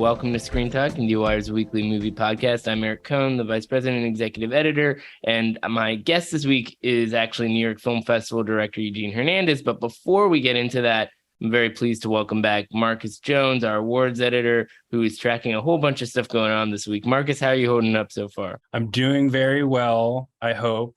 welcome to Screen Talk, Indiewire's weekly movie podcast. I'm Eric Cohn, the vice president and executive editor, and my guest this week is actually New York Film Festival director Eugene Hernandez. But before we get into that, I'm very pleased to welcome back Marcus Jones, our awards editor, who is tracking a whole bunch of stuff going on this week. Marcus, how are you holding up so far? I'm doing very well, I hope.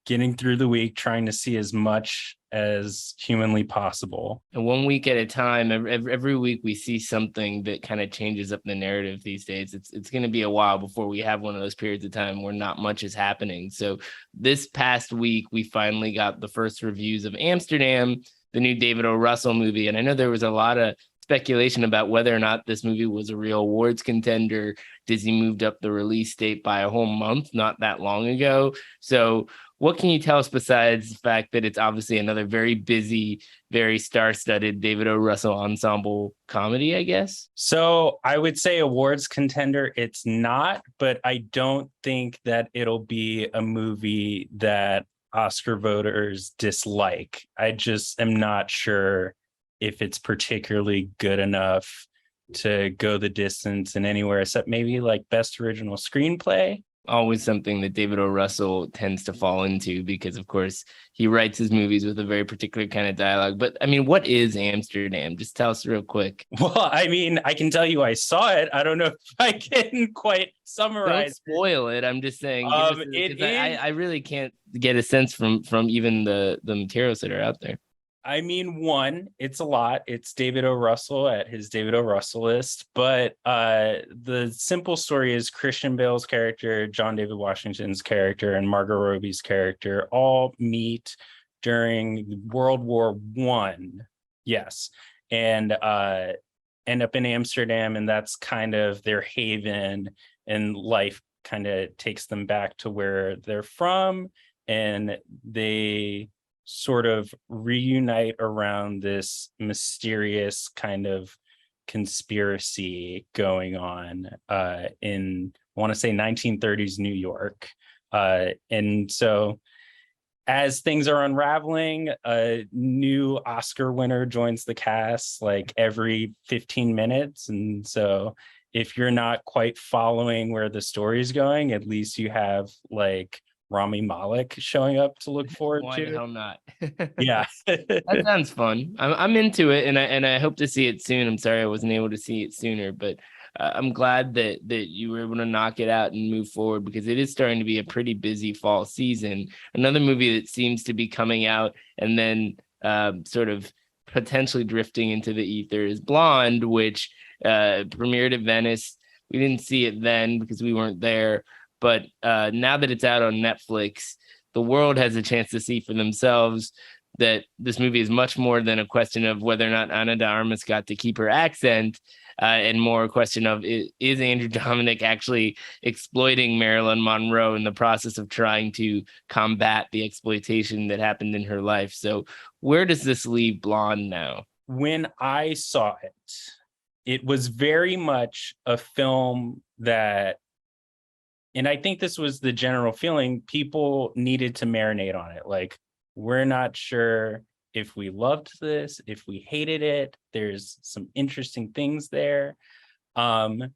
Getting through the week, trying to see as much as humanly possible. And 1 week at a time, every week we see something that kind of changes up the narrative these days. It's going to be a while before we have one of those periods of time where not much is happening. So this past week, we finally got the first reviews of Amsterdam, the new David O. Russell movie. And I know there was a lot of speculation about whether or not this movie was a real awards contender. Disney moved up the release date by a whole month not that long ago. So what can you tell us besides the fact that it's obviously another very busy, very star-studded David O. Russell ensemble comedy, I guess? So I would say awards contender, it's not, but I don't think that it'll be a movie that Oscar voters dislike. I just am not sure if it's particularly good enough to go the distance in anywhere except maybe like best original screenplay. Always something that David O. Russell tends to fall into because, of course, he writes his movies with a very particular kind of dialogue. But, I mean, what is Amsterdam? Just tell us real quick. Well, I mean, I can tell you I saw it. I don't know if I can quite summarize. Don't spoil it. I'm just saying. I really can't get a sense from even the materials that are out there. I mean, one, it's a lot. It's David O. Russell at his David O. Russellist. But the simple story is Christian Bale's character, John David Washington's character, and Margot Robbie's character all meet during World War I. Yes. And end up in Amsterdam, and that's kind of their haven, and life kind of takes them back to where they're from, and they sort of reunite around this mysterious kind of conspiracy going on in, I want to say, 1930s New York. And so as things are unraveling, a new Oscar winner joins the cast like every 15 minutes. And so if you're not quite following where the story's going, at least you have like Rami Malek showing up to look forward Why to. the hell not? Yeah. That sounds fun. I'm into it, and I hope to see it soon. I'm sorry I wasn't able to see it sooner, but I'm glad that you were able to knock it out and move forward, because it is starting to be a pretty busy fall season. Another movie that seems to be coming out and then sort of potentially drifting into the ether is Blonde, which premiered at Venice. We didn't see it then because we weren't there. But now that it's out on Netflix, the world has a chance to see for themselves that this movie is much more than a question of whether or not Ana de Armas got to keep her accent, and more a question of, is Andrew Dominik actually exploiting Marilyn Monroe in the process of trying to combat the exploitation that happened in her life? So where does this leave Blonde now? When I saw it, it was very much a film that, and I think this was the general feeling, people needed to marinate on it. Like, we're not sure if we loved this, if we hated it. There's some interesting things there. And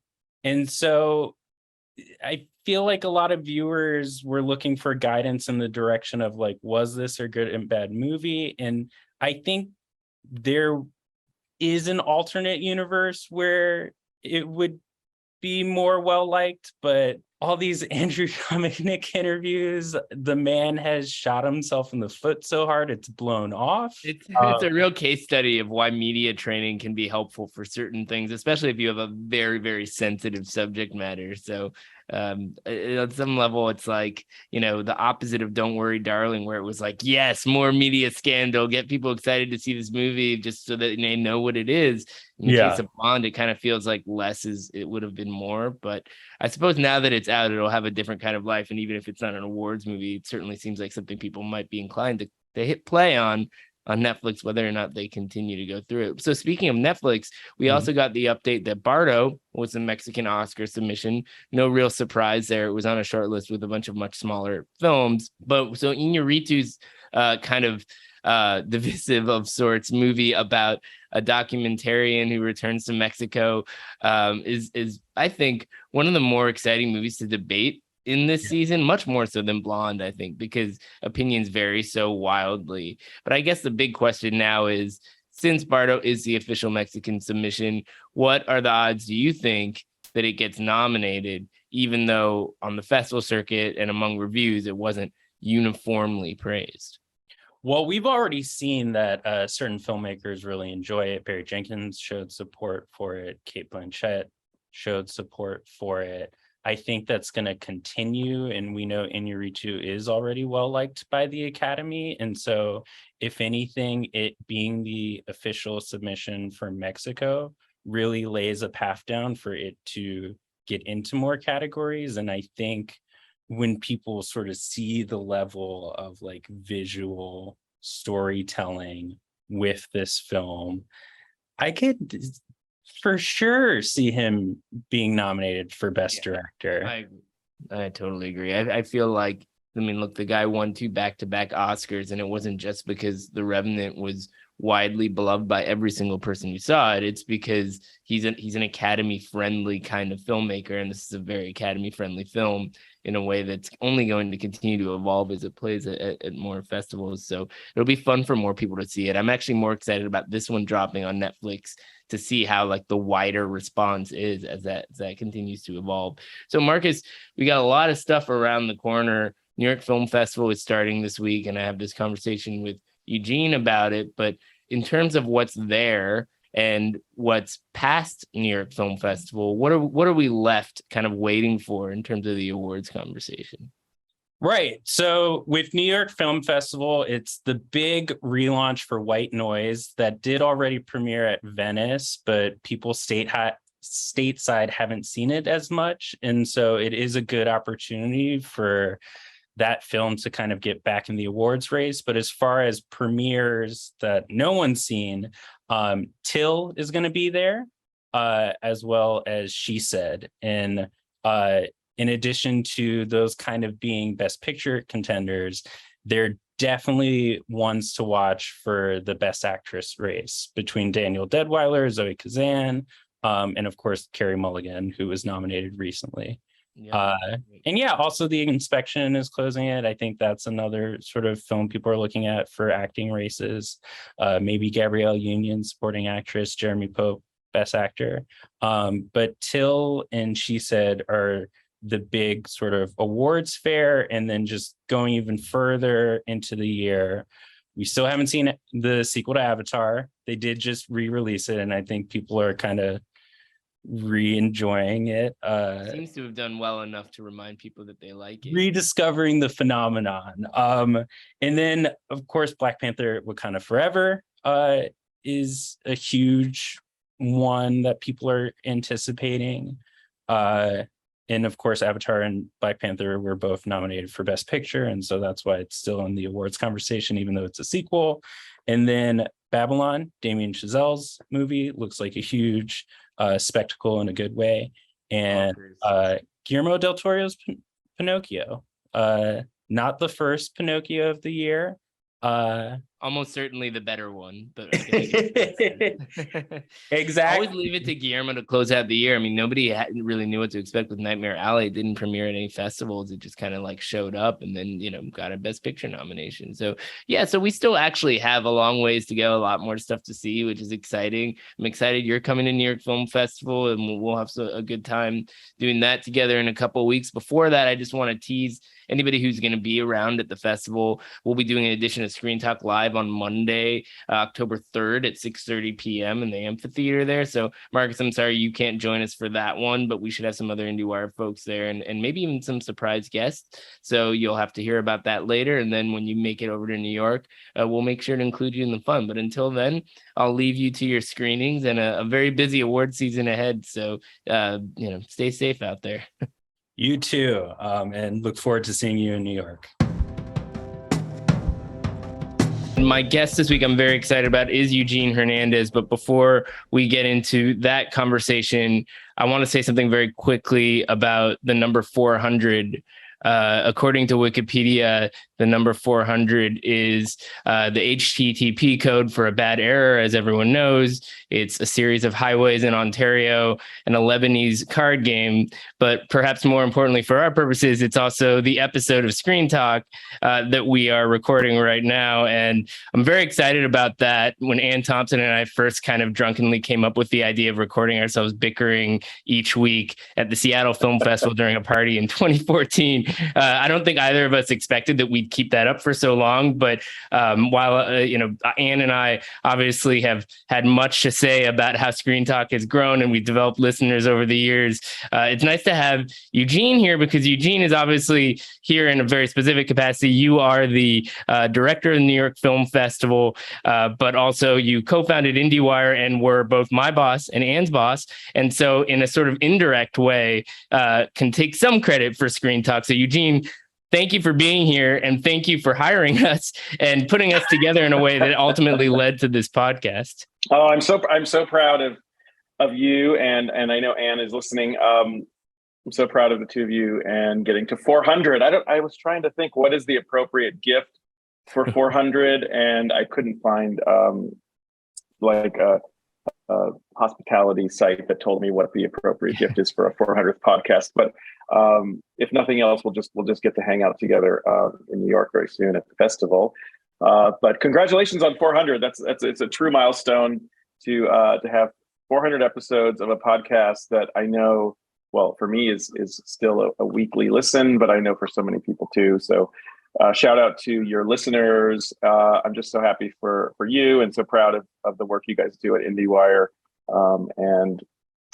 so I feel like a lot of viewers were looking for guidance in the direction of like, was this a good and bad movie? And I think there is an alternate universe where it would be more well-liked, but all these Andrew Dominik interviews, the man has shot himself in the foot so hard it's blown off. It's a real case study of why media training can be helpful for certain things, especially if you have a very, very sensitive subject matter. So at some level, it's like, the opposite of Don't Worry, Darling, where it was like, yes, more media scandal, get people excited to see this movie just so that they know what it is. In the case of Blonde, it kind of feels like less is it would have been more. But I suppose now that it's out, it'll have a different kind of life. And even if it's not an awards movie, it certainly seems like something people might be inclined to hit play on Netflix, whether or not they continue to go through it. So speaking of Netflix, we also got the update that Bardo was a Mexican Oscar submission. No real surprise there. It was on a short list with a bunch of much smaller films. But so Iñárritu's kind of divisive of sorts movie about a documentarian who returns to Mexico, is I think one of the more exciting movies to debate in this season, much more so than Blonde, I think, because opinions vary so wildly. But I guess the big question now is, since Bardo is the official Mexican submission, what are the odds, do you think, that it gets nominated, even though on the festival circuit and among reviews, it wasn't uniformly praised? Well, we've already seen that certain filmmakers really enjoy it. Barry Jenkins showed support for it. Cate Blanchett showed support for it. I think that's going to continue, and we know Iñárritu is already well liked by the Academy. And so, if anything, it being the official submission for Mexico really lays a path down for it to get into more categories. And I think when people sort of see the level of like visual storytelling with this film, I could for sure see him being nominated for Best Director. I totally agree. I feel like, I mean, look, the guy won 2 back-to-back Oscars, and it wasn't just because The Revenant was widely beloved by every single person who saw it. It's because he's an Academy-friendly kind of filmmaker, and this is a very Academy-friendly film in a way that's only going to continue to evolve as it plays at more festivals. So it'll be fun for more people to see it. I'm actually more excited about this one dropping on Netflix to see how like the wider response is as that continues to evolve. So Marcus, we got a lot of stuff around the corner. New York Film Festival is starting this week, and I have this conversation with Eugene about it. But in terms of what's there and what's past New York Film Festival, what are we left kind of waiting for in terms of the awards conversation? Right. So with New York Film Festival, it's the big relaunch for White Noise that did already premiere at Venice, but people stateside haven't seen it as much. And so it is a good opportunity for that film to kind of get back in the awards race. But as far as premieres that no one's seen, Till is going to be there, as well as She Said. And in addition to those kind of being Best Picture contenders, they're definitely ones to watch for the Best Actress race between Danielle Deadwyler, Zoe Kazan, and of course, Carey Mulligan, who was nominated recently. And also The Inspection is closing it. I think that's another sort of film people are looking at for acting races. Maybe Gabrielle Union, supporting actress, Jeremy Pope, Best Actor. But Till and She Said are the big sort of awards fair. And then just going even further into the year, we still haven't seen the sequel to Avatar. They did just re-release it, and I think people are kind of re-enjoying it. Seems to have done well enough to remind people that they like it. Rediscovering the phenomenon. And then, of course, Black Panther Wakanda Forever is a huge one that people are anticipating. And of course, Avatar and Black Panther were both nominated for Best Picture, and so that's why it's still in the awards conversation, even though it's a sequel. And then Babylon, Damien Chazelle's movie, looks like a huge spectacle in a good way. And Guillermo del Toro's Pinocchio, not the first Pinocchio of the year. Almost certainly the better one, but exactly. Always leave it to Guillermo to close out the year. I mean, nobody really knew what to expect with Nightmare Alley. It didn't premiere at any festivals. It just kind of like showed up and then, got a Best Picture nomination. So yeah, so we still actually have a long ways to go, a lot more stuff to see, which is exciting. I'm excited you're coming to New York Film Festival, and we'll have a good time doing that together in a couple of weeks. Before that, I just want to tease anybody who's going to be around at the festival. We'll be doing an edition of Screen Talk Live on Monday, October 3rd at 6:30 p.m. in the amphitheater there. So Marcus, I'm sorry you can't join us for that one, but we should have some other Indiewire folks there and maybe even some surprise guests. So you'll have to hear about that later. And then when you make it over to New York, we'll make sure to include you in the fun. But until then, I'll leave you to your screenings and a very busy award season ahead. So, stay safe out there. You too, and look forward to seeing you in New York. My guest this week I'm very excited about is Eugene Hernandez. But before we get into that conversation, I want to say something very quickly about the number 400. According to Wikipedia, the The number 400 is the HTTP code for a bad error, as everyone knows. It's a series of highways in Ontario and a Lebanese card game. But perhaps more importantly for our purposes, it's also the episode of Screen Talk that we are recording right now. And I'm very excited about that. When Ann Thompson and I first kind of drunkenly came up with the idea of recording ourselves bickering each week at the Seattle Film Festival during a party in 2014, I don't think either of us expected that we'd keep that up for so long. But while, Ann and I obviously have had much to say about how Screen Talk has grown and we've developed listeners over the years, it's nice to have Eugene here, because Eugene is obviously here in a very specific capacity. You are the director of the New York Film Festival, but also you co-founded Indiewire and were both my boss and Ann's boss. And so in a sort of indirect way, can take some credit for Screen Talk. So Eugene, thank you for being here, and thank you for hiring us and putting us together in a way that ultimately led to this podcast. Oh, I'm so proud of you, and I know Ann is listening. I'm so proud of the two of you and getting to 400. I was trying to think what is the appropriate gift for 400, and I couldn't find like a hospitality site that told me what the appropriate gift is for a 400th podcast. But if nothing else, we'll just get to hang out together in New York very soon at the festival. But congratulations on 400. It's a true milestone to have 400 episodes of a podcast that I know, well, for me is still a weekly listen, but I know for so many people too. So shout out to your listeners. I'm just so happy for you and so proud of the work you guys do at IndieWire. And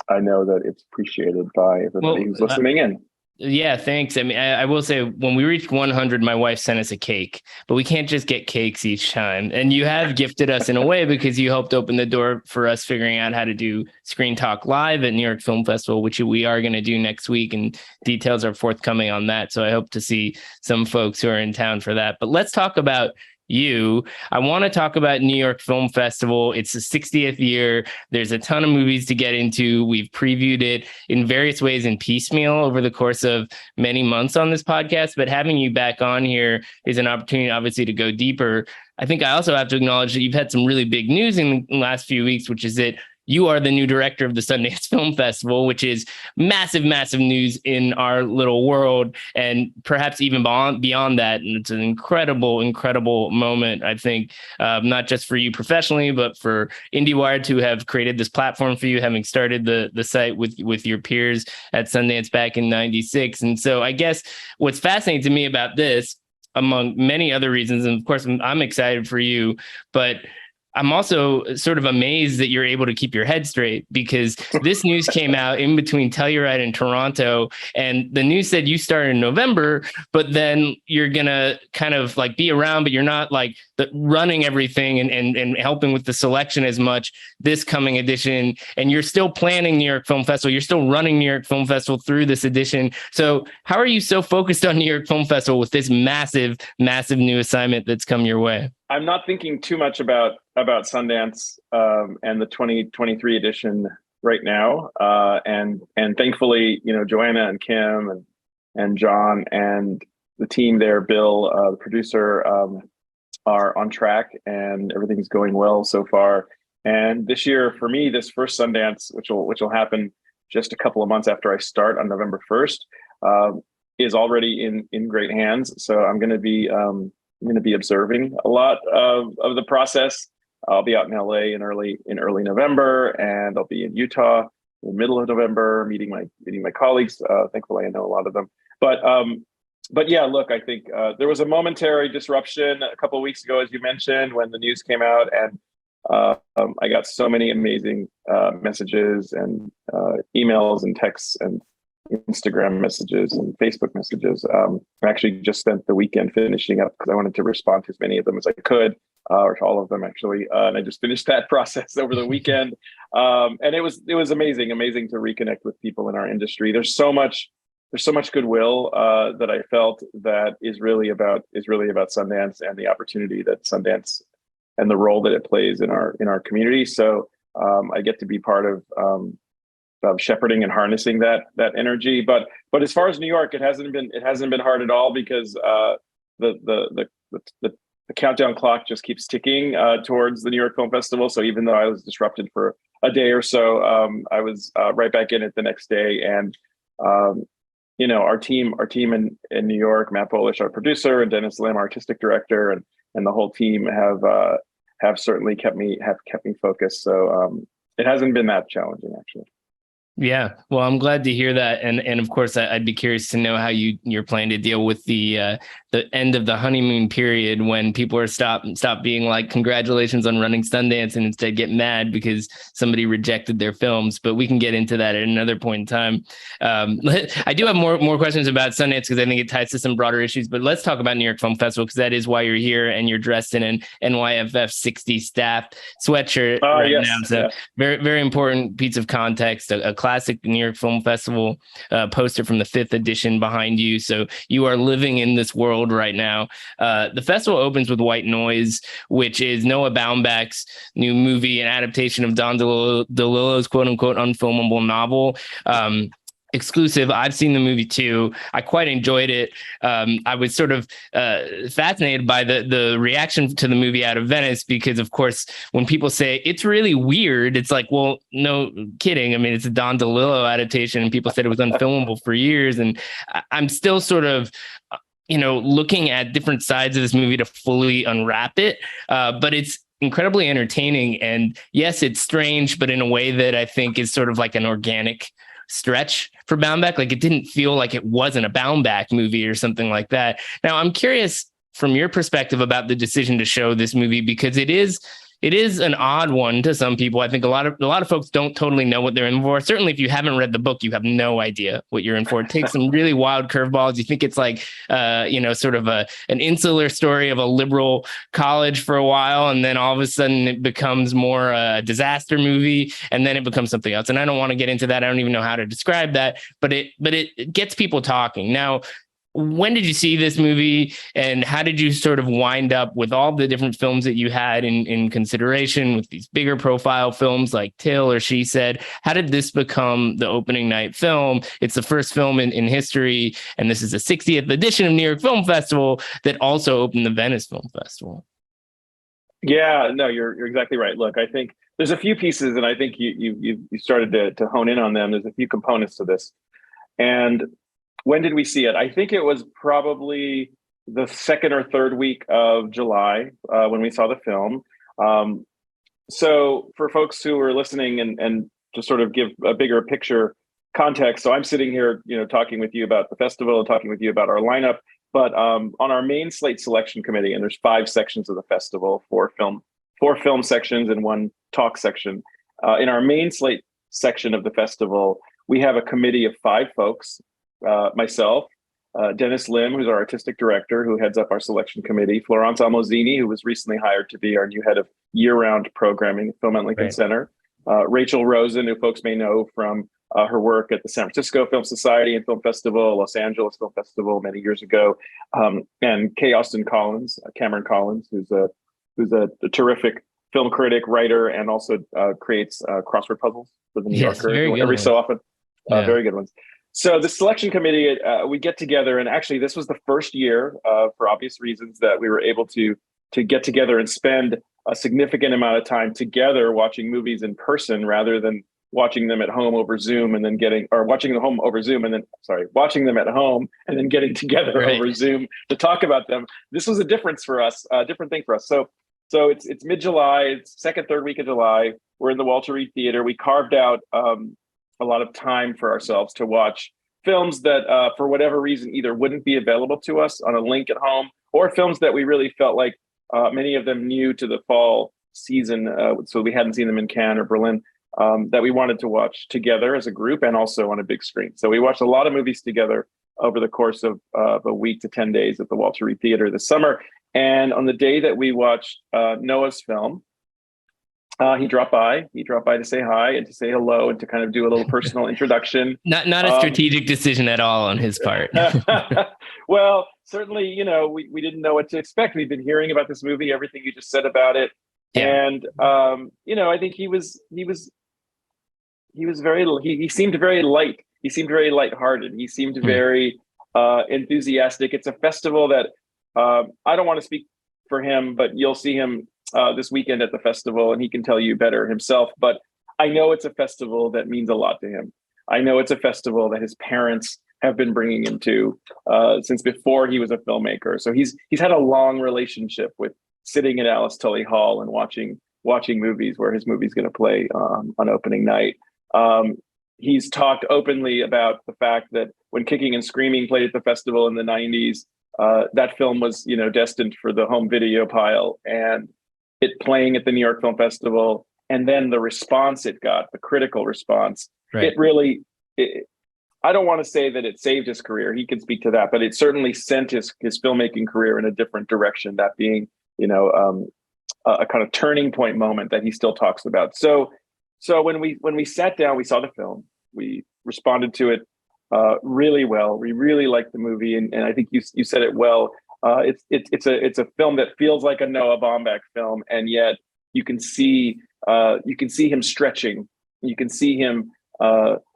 I know that it's appreciated by everybody who's listening in. Yeah, thanks. I mean, I will say when we reached 100, my wife sent us a cake, but we can't just get cakes each time. And you have gifted us in a way, because you helped open the door for us figuring out how to do Screen Talk live at New York Film Festival, which we are going to do next week. And details are forthcoming on that. So I hope to see some folks who are in town for that. But let's talk about you. I want to talk about New York Film Festival. It's the 60th year. There's a ton of movies to get into. We've previewed it in various ways in piecemeal over the course of many months on this podcast, but having you back on here is an opportunity, obviously, to go deeper. I think I also have to acknowledge that you've had some really big news in the last few weeks, which is that you are the new director of the Sundance Film Festival, which is massive, massive news in our little world, and perhaps even beyond that. And it's an incredible, incredible moment, I think, not just for you professionally, but for IndieWire to have created this platform for you, having started the site with your peers at Sundance back in '96. And so I guess what's fascinating to me about this, among many other reasons, and of course, I'm excited for you, but I'm also sort of amazed that you're able to keep your head straight, because this news came out in between Telluride and Toronto, and the news said you started in November, but then you're going to kind of like be around, but you're not like running everything and helping with the selection as much this coming edition. And you're still planning New York Film Festival. You're still running New York Film Festival through this edition. So how are you so focused on New York Film Festival with this massive, massive new assignment that's come your way? I'm not thinking too much about Sundance and the 2023 edition right now, and thankfully, Joanna and Kim and John and the team there, Bill, the producer, are on track, and everything's going well so far. And this year, for me, this first Sundance, which will happen just a couple of months after I start on November 1st, is already in great hands. So I'm going to be observing a lot of the process. I'll be out in LA in early November, and I'll be in Utah in the middle of November, meeting my colleagues. Thankfully, I know a lot of them. But yeah, look, I think there was a momentary disruption a couple of weeks ago, as you mentioned, when the news came out, and I got so many amazing messages and emails and texts and Instagram messages and Facebook messages. I actually just spent the weekend finishing up because I wanted to respond to as many of them as I could, or to all of them actually. And I just finished that process over the weekend. And it was amazing to reconnect with people in our industry. There's so much goodwill that I felt that is really about Sundance and the opportunity that Sundance and the role that it plays in our community. So I get to be part of shepherding and harnessing that energy. But as far as New York, it hasn't been hard at all, because the countdown clock just keeps ticking towards the New York Film Festival. So even though I was disrupted for a day or so, I was right back in it the next day. And our team in New York, Matt Polish, our producer, and Dennis Lim, artistic director, and the whole team have certainly kept me focused. So it hasn't been that challenging, actually. Yeah, well, I'm glad to hear that, and of course, I'd be curious to know how you're planning to deal with the end of the honeymoon period when people are stop being like, congratulations on running Sundance, and instead get mad because somebody rejected their films. But we can get into that at another point in time. I do have more questions about Sundance because I think it ties to some broader issues. But let's talk about New York Film Festival, because that is why you're here, and you're dressed in an NYFF 60 staff sweatshirt yes, now. So yes. very, very important piece of context. A classic New York Film Festival poster from the 5th edition behind you. So you are living in this world right now. The festival opens with White Noise, which is Noah Baumbach's new movie, an adaptation of Don DeLillo's quote unquote unfilmable novel. Exclusive. I've seen the movie too. I quite enjoyed it. I was sort of fascinated by the reaction to the movie out of Venice, because of course, when people say it's really weird, it's like, well, no kidding. I mean, it's a Don DeLillo adaptation, and people said it was unfilmable for years. And I'm still sort of, looking at different sides of this movie to fully unwrap it. But it's incredibly entertaining. And yes, it's strange, but in a way that I think is sort of like an organic stretch for Baumbach. Like, it didn't feel like it wasn't a Baumbach movie or something like that. Now, I'm curious from your perspective about the decision to show this movie, because it is an odd one to some people. I think a lot of folks don't totally know what they're in for. Certainly, if you haven't read the book, you have no idea what you're in for. It takes some really wild curveballs. You think it's like, sort of an insular story of a liberal college for a while, and then all of a sudden it becomes more a disaster movie, and then it becomes something else. And I don't want to get into that. I don't even know how to describe that, but it gets people talking. Now, when did you see this movie, and how did you sort of wind up with all the different films that you had in consideration, with these bigger profile films like Till or She Said? How did this become the opening night film? It's the first film in history, and this is the 60th edition of New York Film Festival that also opened the Venice Film Festival. Yeah, no, you're exactly right. Look, I think there's a few pieces, and I think you started to hone in on them. There's a few components to this. And when did we see it? I think it was probably the second or third week of July when we saw the film. So for folks who are listening, and to sort of give a bigger picture context, so I'm sitting here, talking with you about the festival, talking with you about our lineup, but on our main slate selection committee, and there's 5 sections of the festival, 4 film sections and 1 talk section. In our main slate section of the festival, we have a committee of 5 folks. Myself, Dennis Lim, who's our artistic director, who heads up our selection committee, Florence Almozini, who was recently hired to be our new head of year-round programming at Film at Lincoln Center, Rachel Rosen, who folks may know from her work at the San Francisco Film Society and Film Festival, Los Angeles Film Festival many years ago, and Cameron Collins, who's a terrific film critic, writer, and also creates crossword puzzles for the New Yorker every so often. Very good ones. So the selection committee, we get together, and actually this was the first year, for obvious reasons, that we were able to get together and spend a significant amount of time together watching movies in person, rather than watching them at home over Zoom and then watching them at home and then getting together over Zoom to talk about them. This was a different thing for us. So it's mid-July, it's second, third week of July. We're in the Walter Reed Theater. We carved out a lot of time for ourselves to watch films that, for whatever reason, either wouldn't be available to us on a link at home, or films that we really felt like, many of them new to the fall season, so we hadn't seen them in Cannes or Berlin, that we wanted to watch together as a group and also on a big screen. So we watched a lot of movies together over the course of a week to 10 days at the Walter Reed Theater this summer. And on the day that we watched Noah's film, he dropped by to say hi and to say hello and to kind of do a little personal introduction. Not a strategic decision at all on his part. Well, certainly, we didn't know what to expect. We've been hearing about this movie, everything you just said about it. Yeah. And, I think he seemed very light. He seemed very lighthearted. He seemed very enthusiastic. It's a festival that I don't want to speak for him, but you'll see him this weekend at the festival, and he can tell you better himself. But I know it's a festival that means a lot to him. I know it's a festival that his parents have been bringing him to since before he was a filmmaker. So he's had a long relationship with sitting at Alice Tully Hall and watching movies where his movie's going to play on opening night. He's talked openly about the fact that when Kicking and Screaming played at the festival in the 90s, that film was, destined for the home video pile, and it playing at the New York Film Festival, and then the response it got, the critical response, right. It really, I don't want to say that it saved his career. He can speak to that, but it certainly sent his filmmaking career in a different direction, that being, a kind of turning point moment that he still talks about. So when we sat down, we saw the film, we responded to it really well. We really liked the movie, and I think you said it well. It's a film that feels like a Noah Baumbach film, and yet you can see him stretching, you can see him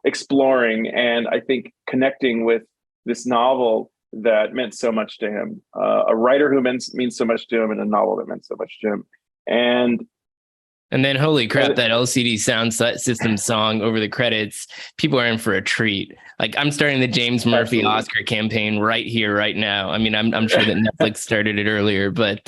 exploring, and I think connecting with this novel that meant so much to him, a writer who means so much to him, and a novel that meant so much to him. And then, holy crap, that LCD Sound System song over the credits, people are in for a treat. Like, I'm starting the James Murphy Absolutely. Oscar campaign right here, right now. I mean, I'm sure that Netflix started it earlier, but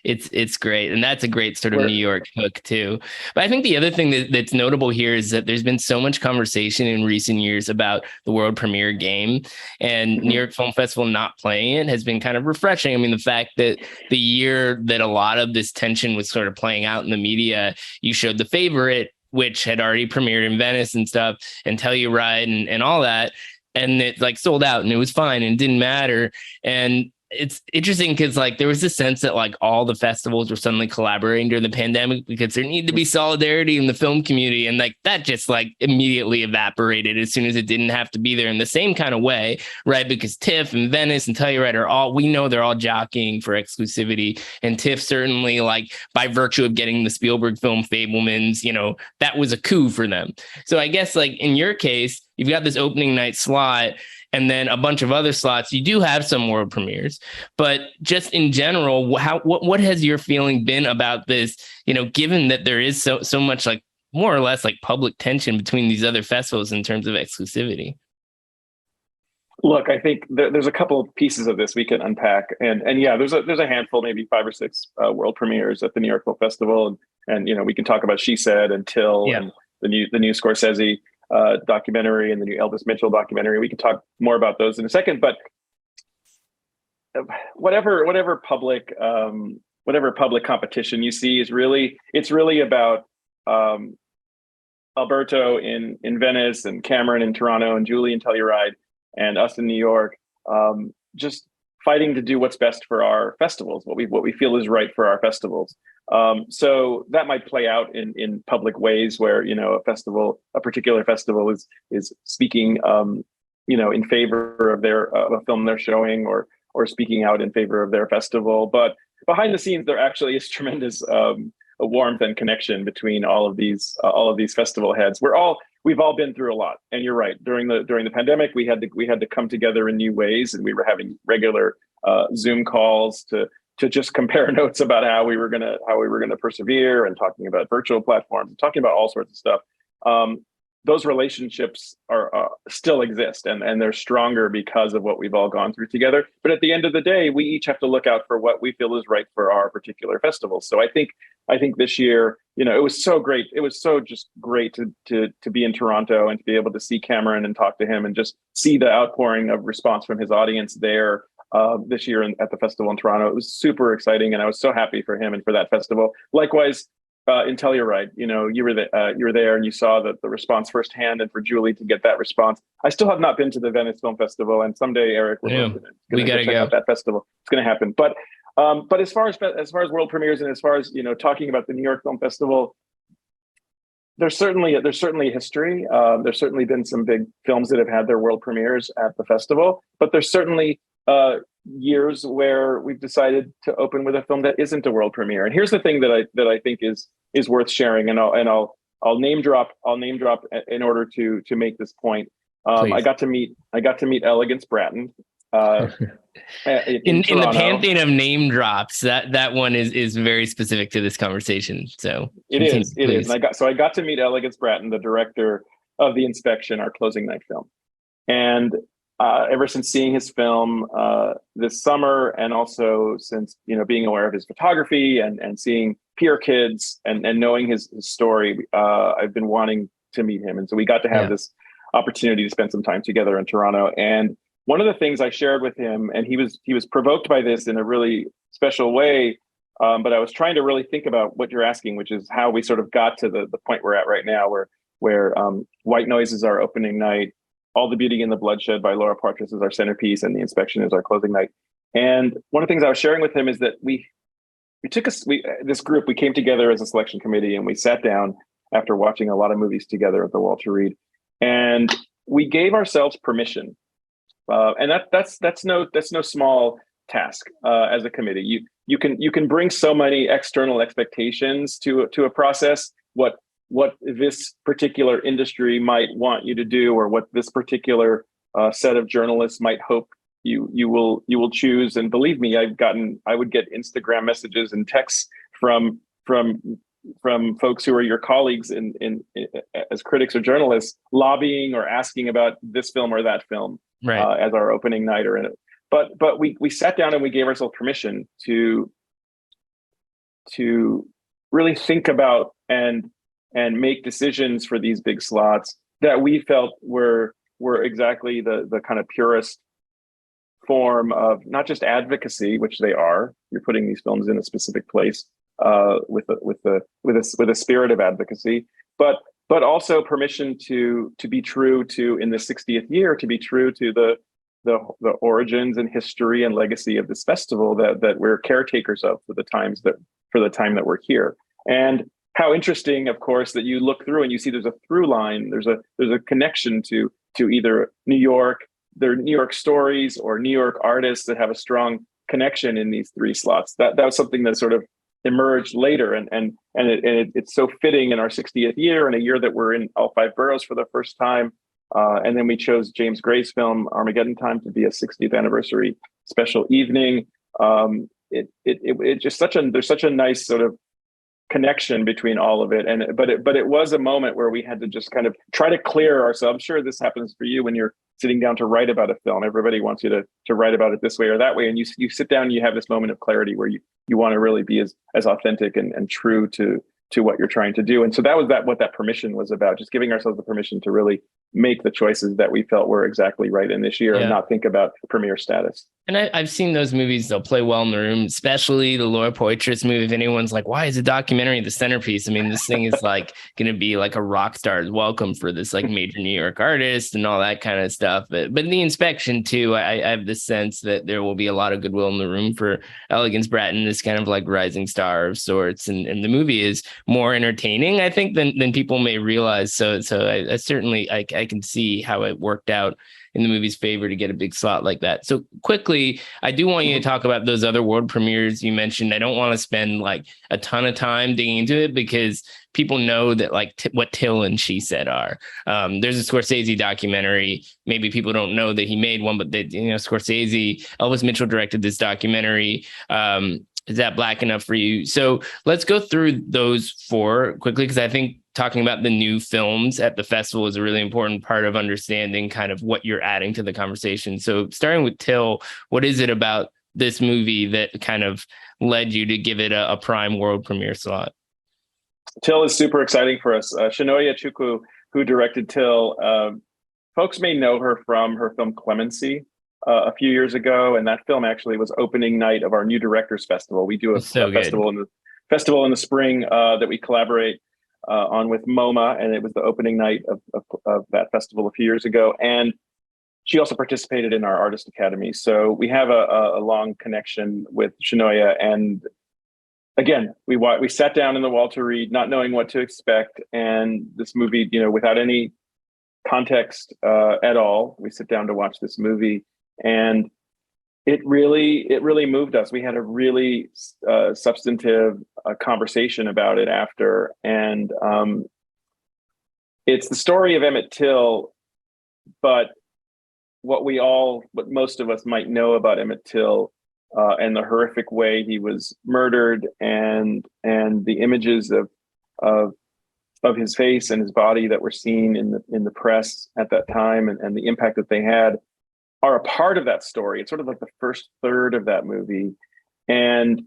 it's great. And that's a great sort of New York hook too. But I think the other thing that's notable here is that there's been so much conversation in recent years about the world premiere game, and New York Film Festival not playing it has been kind of refreshing. I mean, the fact that the year that a lot of this tension was sort of playing out in the media, you showed The Favorite, which had already premiered in Venice and stuff, and Telluride and all that. And it like sold out and it was fine and it didn't matter. And it's interesting because like there was this sense that like all the festivals were suddenly collaborating during the pandemic because there needed to be solidarity in the film community. And like that just like immediately evaporated as soon as it didn't have to be there in the same kind of way, right? Because TIFF and Venice and Telluride we know they're all jockeying for exclusivity. And TIFF certainly, like by virtue of getting the Spielberg film Fabelmans, that was a coup for them. So I guess like in your case, you've got this opening night slot and then a bunch of other slots. You do have some world premieres, but just in general, what has your feeling been about this? Given that there is so much like more or less like public tension between these other festivals in terms of exclusivity. Look, I think there's a couple of pieces of this we can unpack, and yeah, there's a handful, maybe 5 or 6 world premieres at the New York Film Festival, and we can talk about She Said and Till, and the new Scorsese documentary and the new Elvis Mitchell documentary. We can talk more about those in a second, but whatever public competition you see it's really about Alberto in Venice and Cameron in Toronto and Julie in Telluride and us in New York, just fighting to do what's best for our festivals, what we feel is right for our festivals. So that might play out in public ways where, a particular festival is speaking, in favor of a film they're showing or speaking out in favor of their festival. But behind the scenes, there actually is tremendous warmth and connection between all of these festival heads. We've all been through a lot, and you're right. During the pandemic, we had to come together in new ways, and we were having regular Zoom calls to just compare notes about how we were gonna persevere, and talking about virtual platforms and talking about all sorts of stuff. Those relationships are still exist, and they're stronger because of what we've all gone through together. But at the end of the day, we each have to look out for what we feel is right for our particular festival. So I think this year, it was so great. It was so just great to be in Toronto and to be able to see Cameron and talk to him and just see the outpouring of response from his audience there this year at the festival in Toronto. It was super exciting, and I was so happy for him and for that festival. Likewise, in Telluride, you were there and you saw the response firsthand, and for Julie to get that response. I still have not been to the Venice Film Festival, and someday, Eric, we gotta go out that festival. It's going to happen. But as far as world premieres, and as far as talking about the New York Film Festival, there's certainly a history. There's certainly been some big films that have had their world premieres at the festival, but there's certainly years where we've decided to open with a film that isn't a world premiere. And here's the thing that I think is worth sharing, and I'll name drop in order to make this point. I got to meet Elegance Bratton, uh, in In the Toronto. pantheon of name drops, that one is very specific to this conversation. So It is. And I got to meet Elegance Bratton, the director of The Inspection, our closing night film. And ever since seeing his film this summer, and also since being aware of his photography and seeing Peer Kids and knowing his story, I've been wanting to meet him. And so we got to have this opportunity to spend some time together in Toronto. And one of the things I shared with him, and he was provoked by this in a really special way, but I was trying to really think about what you're asking, which is how we sort of got to the point we're at right now, where White Noise is our opening night, All the Beauty and the Bloodshed by Laura Poitras is our centerpiece, and The Inspection is our closing night. And one of the things I was sharing with him is that this group, we came together as a selection committee, and we sat down after watching a lot of movies together at the Walter Reed, and we gave ourselves permission. And that's no small task as a committee. You can bring so many external expectations to a process. What this particular industry might want you to do, or what this particular set of journalists might hope you will choose. And believe me, I would get Instagram messages and texts from folks who are your colleagues in as critics or journalists, lobbying or asking about this film or that film, right, as our opening night or in it. But we sat down and we gave ourselves permission to really think about and make decisions for these big slots that we felt were exactly the kind of purest form of not just advocacy, which they are. You're putting these films in a specific place with a spirit of advocacy, but also permission to be true to, in the 60th year, to be true to the origins and history and legacy of this festival that we're caretakers of for the time that we're here. And how interesting, of course, that you look through and you see there's a through line, there's a connection to either New York, their New York stories, or New York artists that have a strong connection in these three slots. That was something that sort of emerged later, and it's so fitting in our 60th year, and a year that we're in all five boroughs for the first time. And then we chose James Gray's film Armageddon Time to be a 60th anniversary special evening. It just there's such a nice sort of connection between all of it, but it was a moment where we had to just kind of try to clear ourselves. I'm sure this happens for you when you're sitting down to write about a film. Everybody wants you to write about it this way or that way, and you sit down and you have this moment of clarity where you want to really be as authentic and true to what you're trying to do. And so that was what that permission was about, just giving ourselves the permission to really make the choices that we felt were exactly right in this year, and not think about premiere status. And I've seen those movies, they'll play well in the room, especially the Laura Poitras movie. If anyone's like, why is a documentary the centerpiece? I mean, this thing is like going to be like a rock star's welcome for this like major New York artist and all that kind of stuff. But in The Inspection too, I have this sense that there will be a lot of goodwill in the room for Elegance Bratton, this kind of like rising star of sorts. And the movie is more entertaining, I think, than people may realize. So I certainly, I can see how it worked out in the movie's favor to get a big slot like that. So quickly, I do want you to talk about those other world premieres you mentioned. I don't want to spend like a ton of time digging into it because people know that like what Till and She Said are. There's a Scorsese documentary. Maybe people don't know that he made one, but Scorsese, Elvis Mitchell directed this documentary. Is that Black Enough for You? So let's go through those four quickly, because I think talking about the new films at the festival is a really important part of understanding kind of what you're adding to the conversation. So starting with Till, what is it about this movie that kind of led you to give it a prime world premiere slot? Till is super exciting for us. Shinoya Chukwu, who directed Till, folks may know her from her film Clemency a few years ago, and that film actually was opening night of our New Directors Festival. We do a festival in the spring that we collaborate on with MoMA, and it was the opening night of that festival a few years ago. And she also participated in our Artist Academy. So we have a long connection with Shinoya. And again, we sat down in the Walter Reed, not knowing what to expect. And this movie, without any context at all, we sit down to watch this movie. And it really moved us. We had a really substantive conversation about it after. And it's the story of Emmett Till, but what most of us might know about Emmett Till, and the horrific way he was murdered, and the images of his face and his body that were seen in the press at that time, and the impact that they had, are a part of that story. It's sort of like the first third of that movie. And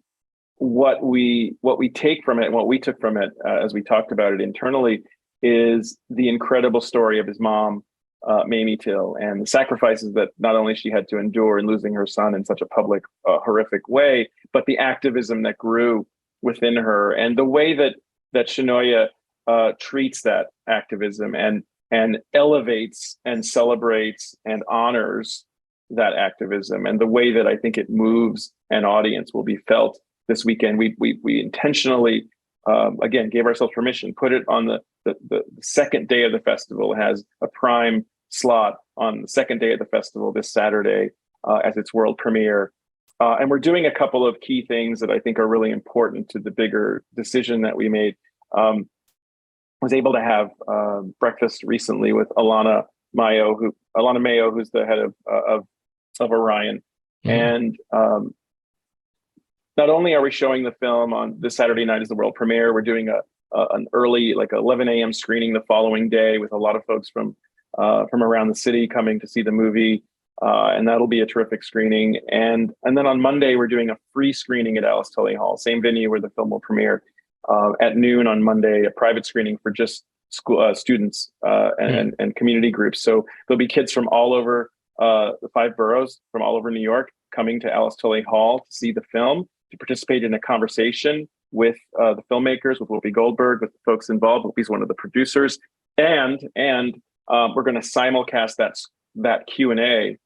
what we take from it, and what we took from it, as we talked about it internally, is the incredible story of his mom, Mamie Till, and the sacrifices that not only she had to endure in losing her son in such a public, horrific way, but the activism that grew within her, and the way that Shinoya treats that activism, and elevates and celebrates and honors that activism, and the way that I think it moves an audience will be felt this weekend. We intentionally, again, gave ourselves permission, put it on the second day of the festival. It has a prime slot on the second day of the festival this Saturday, as its world premiere. And we're doing a couple of key things that I think are really important to the bigger decision that we made. Was able to have breakfast recently with Alana Mayo, who's the head of Orion. Mm-hmm. And not only are we showing the film on this Saturday night as the world premiere, we're doing an early, like 11 a.m. screening the following day with a lot of folks from around the city coming to see the movie. And that'll be a terrific screening. And then on Monday, we're doing a free screening at Alice Tully Hall, same venue where the film will premiere, at noon on Monday, a private screening for just school students and community groups. So there'll be kids from all over the 5 boroughs, from all over New York, coming to Alice Tully Hall to see the film, to participate in a conversation with the filmmakers, with Whoopi Goldberg, with the folks involved. Whoopi's one of the producers, and we're going to simulcast that Q&A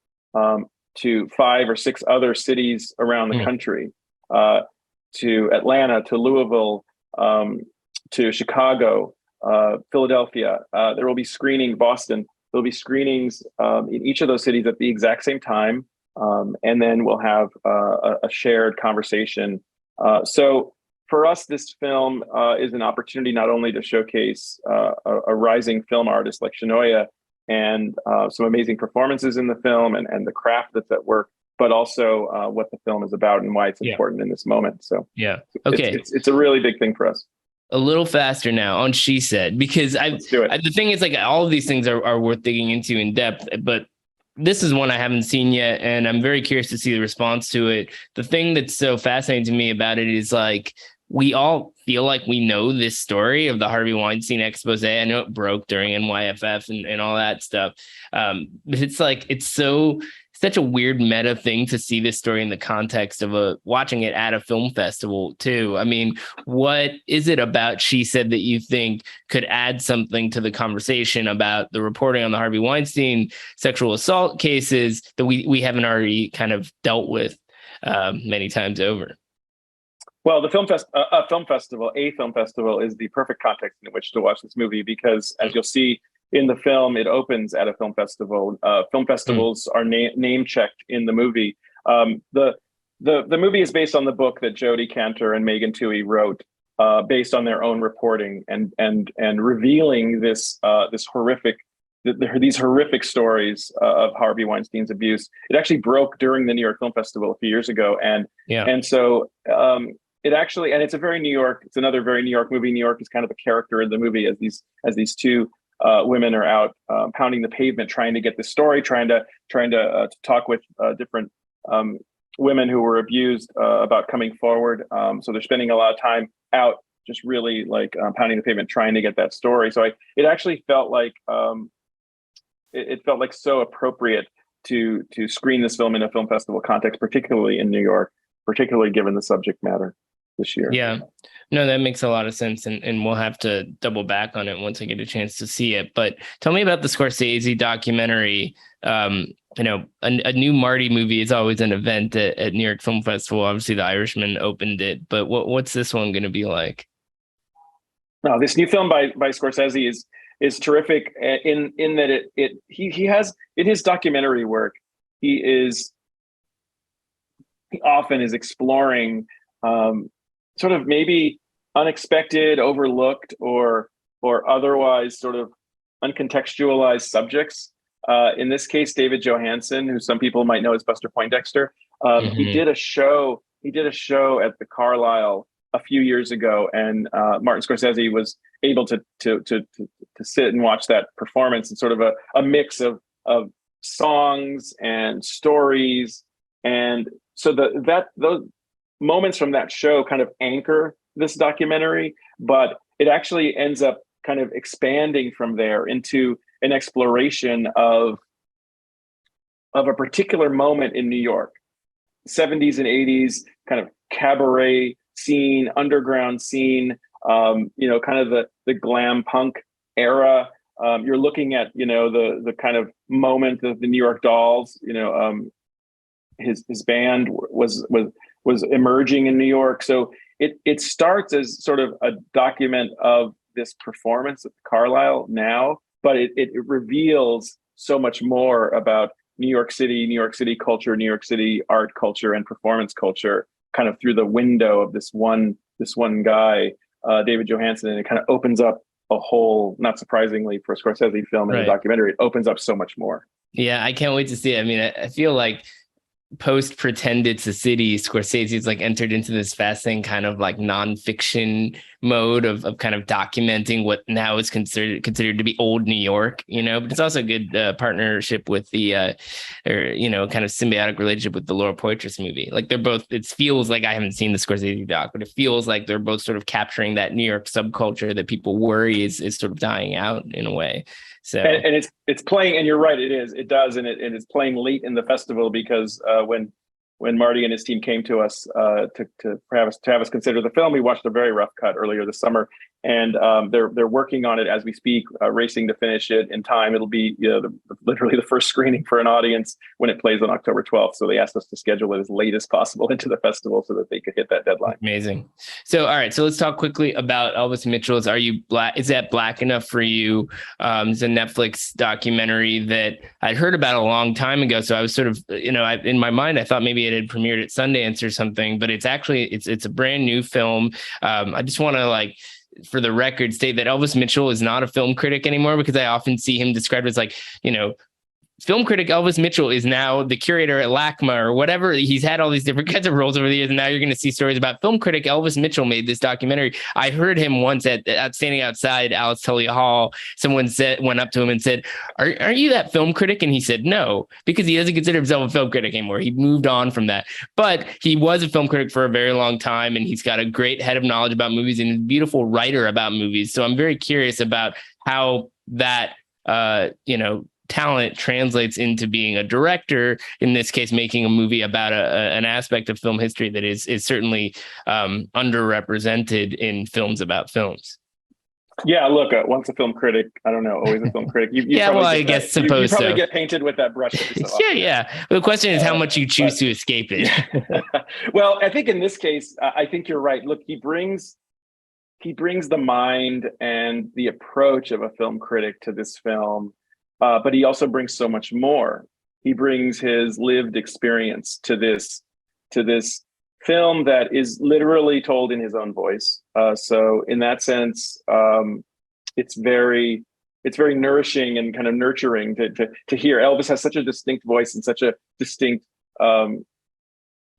to 5 or 6 other cities around the country, to Atlanta, to Louisville, to Chicago, Philadelphia. There will be screening, Boston. There'll be screenings in each of those cities at the exact same time. And then we'll have a shared conversation. So for us, this film is an opportunity not only to showcase a rising film artist like Shinoya, and some amazing performances in the film, and the craft that's at work, but also what the film is about and why it's important in this moment. So okay, it's a really big thing for us. A little faster now on She Said, because the thing is, like, all of these things are worth digging into in depth, but this is one I haven't seen yet, and I'm very curious to see the response to it. The thing that's so fascinating to me about it is, like, we all feel like we know this story of the Harvey Weinstein expose. I know it broke during NYFF and all that stuff. But it's like, such a weird meta thing to see this story in the context of watching it at a film festival too. I mean, what is it about She Said that you think could add something to the conversation about the reporting on the Harvey Weinstein sexual assault cases that we haven't already kind of dealt with many times over? Well, a film festival is the perfect context in which to watch this movie, because as you'll see in the film, it opens at a film festival. Film festivals are name checked in the movie. The movie is based on the book that Jodi Kantor and Megan Twohey wrote, based on their own reporting and revealing these horrific stories of Harvey Weinstein's abuse. It actually broke during the New York Film Festival a few years ago, and so it actually, and it's another very New York movie. New York is kind of a character in the movie as these two women are out pounding the pavement, trying to get the story, trying to talk with different women who were abused about coming forward. So they're spending a lot of time out, just really like pounding the pavement, trying to get that story. So it actually felt like it felt like so appropriate to screen this film in a film festival context, particularly in New York, particularly given the subject matter this year. Yeah, no, that makes a lot of sense. And we'll have to double back on it once I get a chance to see it. But tell me about the Scorsese documentary. A new Marty movie is always an event at New York Film Festival. Obviously, The Irishman opened it, but what's this one going to be like? No, this new film by Scorsese is terrific in that he has, in his documentary work, he often is exploring sort of maybe unexpected, overlooked, or otherwise sort of uncontextualized subjects. In this case, David Johansen, who some people might know as Buster Poindexter. He did a show. He did a show at the Carlisle a few years ago, and Martin Scorsese was able to sit and watch that performance. It's sort of a mix of songs and stories, and so those moments from that show kind of anchor this documentary, but it actually ends up kind of expanding from there into an exploration of a particular moment in New York, 70s and 80s kind of cabaret scene, underground scene, kind of the glam punk era. You're looking at, the kind of moment of the New York Dolls, his band was emerging in New York. So it starts as sort of a document of this performance at the Carlisle now, but it reveals so much more about New York City culture, New York City art culture and performance culture, kind of through the window of this one guy, David Johansen, and it kind of opens up a whole, not surprisingly for a Scorsese film and a documentary, it opens up so much more. Yeah, I can't wait to see it. I mean, I feel like post Pretend It's a City, Scorsese's like entered into this fascinating kind of like nonfiction mode of kind of documenting what now is considered to be old New York, but it's also a good partnership with the kind of symbiotic relationship with the Laura Poitras movie. Like they're both, it feels like, I haven't seen the Scorsese doc, but it feels like they're both sort of capturing that New York subculture that people worry is sort of dying out in a way. So and it's playing, and you're right, it does, and it's playing late in the festival because when Marty and his team came to us to have us consider the film, we watched a very rough cut earlier this summer, and they're working on it as we speak, racing to finish it in time. It'll be literally the first screening for an audience when it plays on October 12th. So they asked us to schedule it as late as possible into the festival so that they could hit that deadline. Amazing. So all right, so let's talk quickly about Elvis Mitchell's Are You Black? Is That Black Enough for You? It's a Netflix documentary that I'd heard about a long time ago. So I was sort of, in my mind, I thought maybe it had premiered at Sundance or something, but it's actually it's a brand new film. I just want to for the record state that Elvis Mitchell is not a film critic anymore, because I often see him described as film critic Elvis Mitchell is now the curator at LACMA or whatever. He's had all these different kinds of roles over the years, and now you're going to see stories about film critic Elvis Mitchell made this documentary. I heard him once at standing outside Alice Tully Hall. Someone went up to him and said, "Are you that film critic?" And he said no, because he doesn't consider himself a film critic anymore. He moved on from that, but he was a film critic for a very long time, and he's got a great head of knowledge about movies and a beautiful writer about movies. So I'm very curious about how that talent translates into being a director, in this case making a movie about an aspect of film history that is certainly underrepresented in films about films. Yeah, look, once a film critic, I don't know, always a film critic. I guess suppose you probably get painted with that brush. Yeah. But the question is how much you choose to escape it. Well, I think in this case, I think you're right. Look, he brings the mind and the approach of a film critic to this film. But he also brings so much more. He brings his lived experience to this film that is literally told in his own voice. So in that sense, it's very nourishing and kind of nurturing to hear. Elvis has such a distinct voice and such a distinct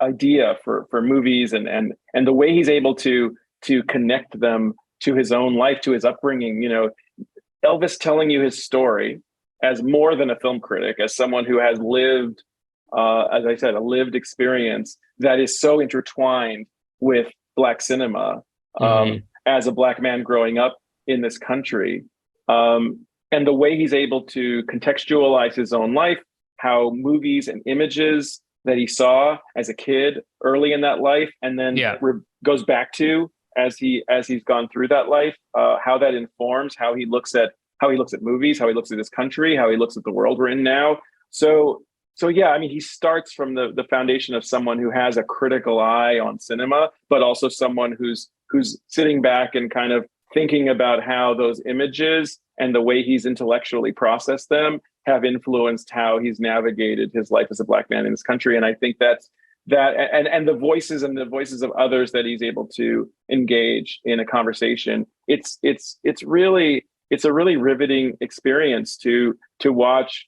idea for movies, and the way he's able to connect them to his own life, to his upbringing. Elvis telling you his story as more than a film critic, as someone who has lived, as I said, a lived experience that is so intertwined with Black cinema, as a Black man growing up in this country. And the way he's able to contextualize his own life, how movies and images that he saw as a kid early in that life, and then goes back to as he's gone through that life, how that informs how he looks at movies, how he looks at this country, how he looks at the world we're in now. So yeah, I mean, he starts from the foundation of someone who has a critical eye on cinema, but also someone who's sitting back and kind of thinking about how those images and the way he's intellectually processed them have influenced how he's navigated his life as a Black man in this country. And I think that and the voices of others that he's able to engage in a conversation, it's a really riveting experience to watch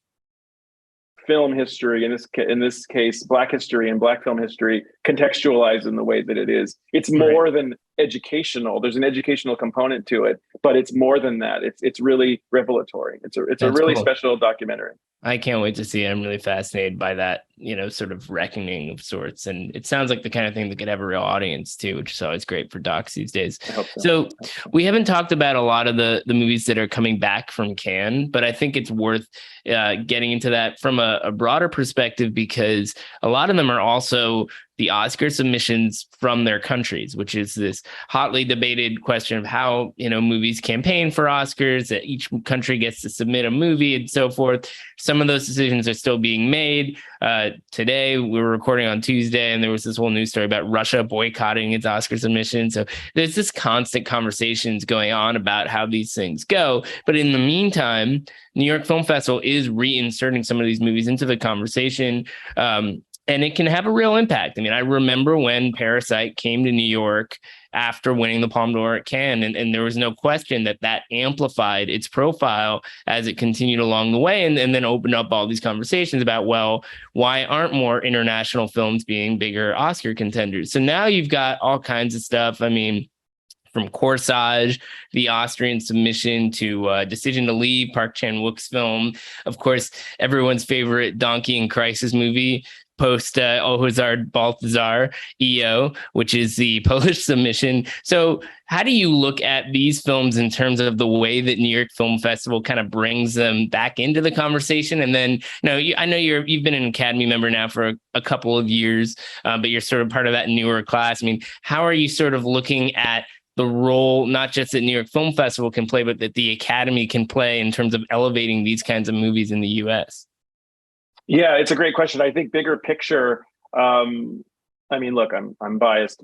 film history, in this case, Black history and Black film history, contextualized in the way that it is. It's more than educational. There's an educational component to it, but it's more than that. It's really revelatory. It's a really cool. special documentary. I can't wait to see it. I'm really fascinated by that, sort of reckoning of sorts. And it sounds like the kind of thing that could have a real audience too, which is always great for docs these days. I hope So we haven't talked about a lot of the movies that are coming back from Cannes, but I think it's worth getting into that from a broader perspective, because a lot of them are also the Oscar submissions from their countries, which is this hotly debated question of how, movies campaign for Oscars, that each country gets to submit a movie and so forth. Some of those decisions are still being made. Today, we were recording on Tuesday, and there was this whole news story about Russia boycotting its Oscar submission. So there's this constant conversations going on about how these things go. But in the meantime, New York Film Festival is reinserting some of these movies into the conversation. And it can have a real impact. I mean, I remember when Parasite came to New York after winning the Palme d'Or at Cannes, and there was no question that amplified its profile as it continued along the way, and then opened up all these conversations about, well, why aren't more international films being bigger Oscar contenders? So now you've got all kinds of stuff. I mean, from Corsage, the Austrian submission, to Decision to Leave, Park Chan-wook's film. Of course, everyone's favorite Donkey and Crisis movie, post Ohozard Balthazar, EO, which is the Polish submission. So how do you look at these films in terms of the way that New York Film Festival kind of brings them back into the conversation? And then, I know you've been an Academy member now for a couple of years, but you're sort of part of that newer class. I mean, how are you sort of looking at the role, not just that New York Film Festival can play, but that the Academy can play in terms of elevating these kinds of movies in the U.S.? Yeah, it's a great question. I think bigger picture. I mean, look, I'm biased.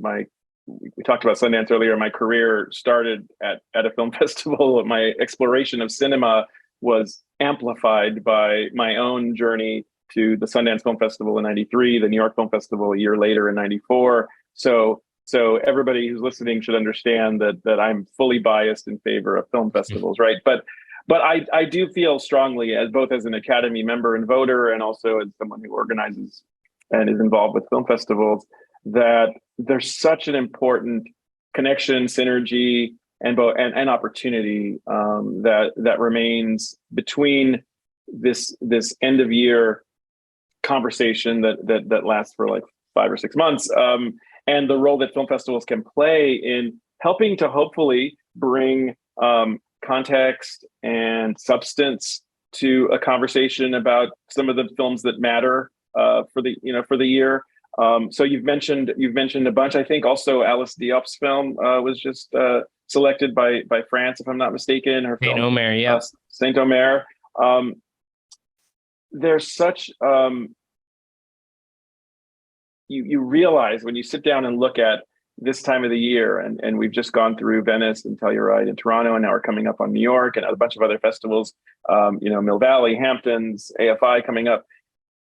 We talked about Sundance earlier. My career started at a film festival. My exploration of cinema was amplified by my own journey to the Sundance Film Festival in '93, the New York Film Festival a year later in '94. So everybody who's listening should understand that I'm fully biased in favor of film festivals, right? But I do feel strongly, as both as an Academy member and voter, and also as someone who organizes and is involved with film festivals, that there's such an important connection, synergy, and opportunity that remains between this end of year conversation that lasts for like 5 or 6 months, and the role that film festivals can play in helping to hopefully bring context and substance to a conversation about some of the films that matter for the year. So you've mentioned a bunch. I think also Alice Diop's film was just selected by France, if I'm not mistaken. Her film, Saint-Omer, yeah. Saint-Omer. There's such you realize when you sit down and look at this time of the year, and we've just gone through Venice and Telluride and Toronto, and now we're coming up on New York and a bunch of other festivals, Mill Valley, Hamptons, AFI coming up,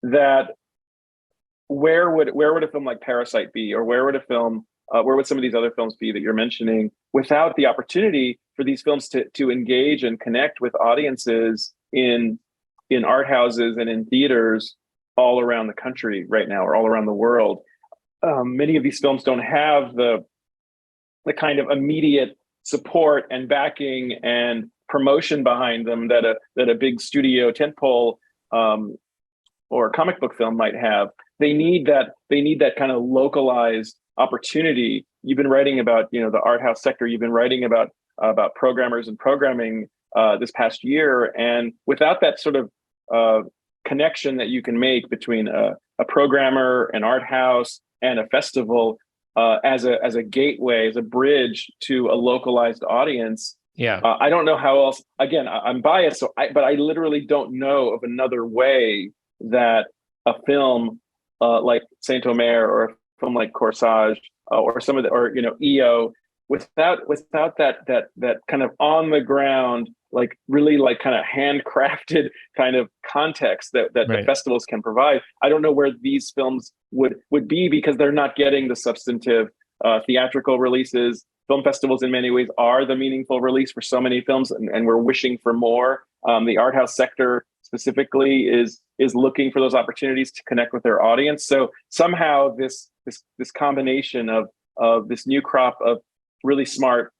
that where would a film like Parasite be, or where would some of these other films be that you're mentioning, without the opportunity for these films to engage and connect with audiences in art houses and in theaters all around the country right now, or all around the world. Many of these films don't have the kind of immediate support and backing and promotion behind them that a big studio tentpole or comic book film might have. They need that kind of localized opportunity. You've been writing about the art house sector. You've been writing about programmers and programming this past year, and without that sort of connection that you can make between a programmer, an art house, and a festival as a gateway, as a bridge to a localized audience. Yeah, I don't know how else. Again, I'm biased, but I literally don't know of another way that a film like Saint-Omer, or a film like Corsage, or some of EO, without that kind of on the ground, like really like kind of handcrafted kind of context that right. The festivals can provide. I don't know where these films would be, because they're not getting the substantive theatrical releases. Film festivals in many ways are the meaningful release for so many films, and we're wishing for more. The art house sector, specifically is looking for those opportunities to connect with their audience. So somehow this combination of this new crop of really smart,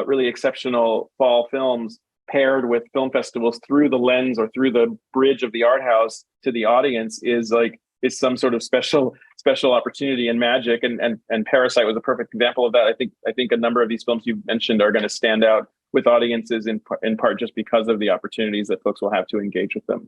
really exceptional fall films paired with film festivals through the lens or through the bridge of the art house to the audience is some sort of special opportunity and magic. And Parasite was a perfect example of that. I think a number of these films you mentioned are going to stand out with audiences in part just because of the opportunities that folks will have to engage with them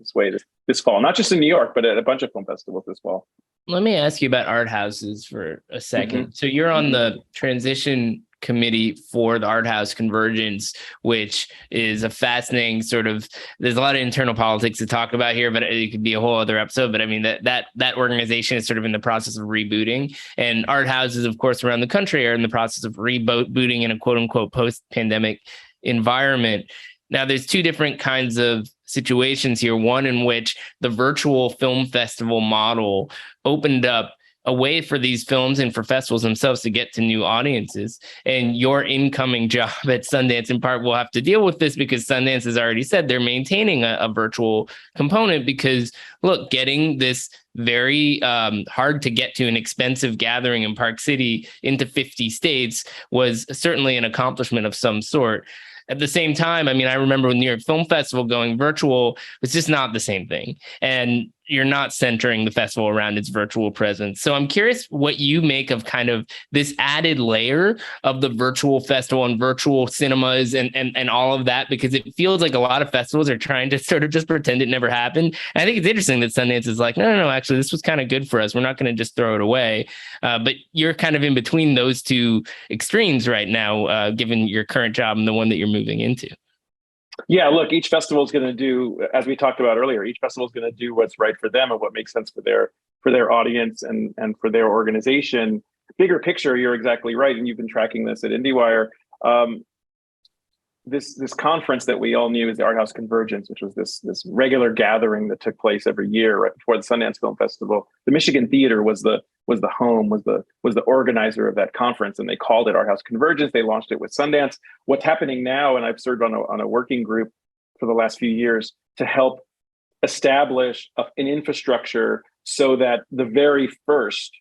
this fall, not just in New York, but at a bunch of film festivals this fall. Let me ask you about art houses for a second. Mm-hmm. So you're on the transition committee for the art house convergence, which is a fascinating sort of, there's a lot of internal politics to talk about here, but it could be a whole other episode. But I mean, that organization is sort of in the process of rebooting, and art houses, of course, around the country are in the process of rebooting in a quote unquote post-pandemic environment. Now, there's two different kinds of situations here. One in which the virtual film festival model opened up a way for these films and for festivals themselves to get to new audiences. And your incoming job at Sundance, in part, will have to deal with this because Sundance has already said they're maintaining a virtual component because, look, getting this very hard to get to an expensive gathering in Park City into 50 states was certainly an accomplishment of some sort. At the same time, I mean, I remember when New York Film Festival going virtual was just not the same thing. And you're not centering the festival around its virtual presence. So I'm curious what you make of kind of this added layer of the virtual festival and virtual cinemas and all of that, because it feels like a lot of festivals are trying to sort of just pretend it never happened. And I think it's interesting that Sundance is like, no, actually, this was kind of good for us. We're not going to just throw it away. But you're kind of in between those two extremes right now, given your current job and the one that you're moving into. Yeah, look, each festival is going to do, as we talked about earlier, each festival is going to do what's right for them and what makes sense for their audience and for their organization. Bigger picture, you're exactly right, and you've been tracking this at Indiewire. This conference that we all knew as the Art House Convergence, which was this regular gathering that took place every year right before the Sundance Film Festival. The Michigan Theater was the organizer of that conference, and they called it Art House Convergence. They launched it with Sundance. What's happening now, and I've served on a working group for the last few years to help establish an infrastructure so that the very first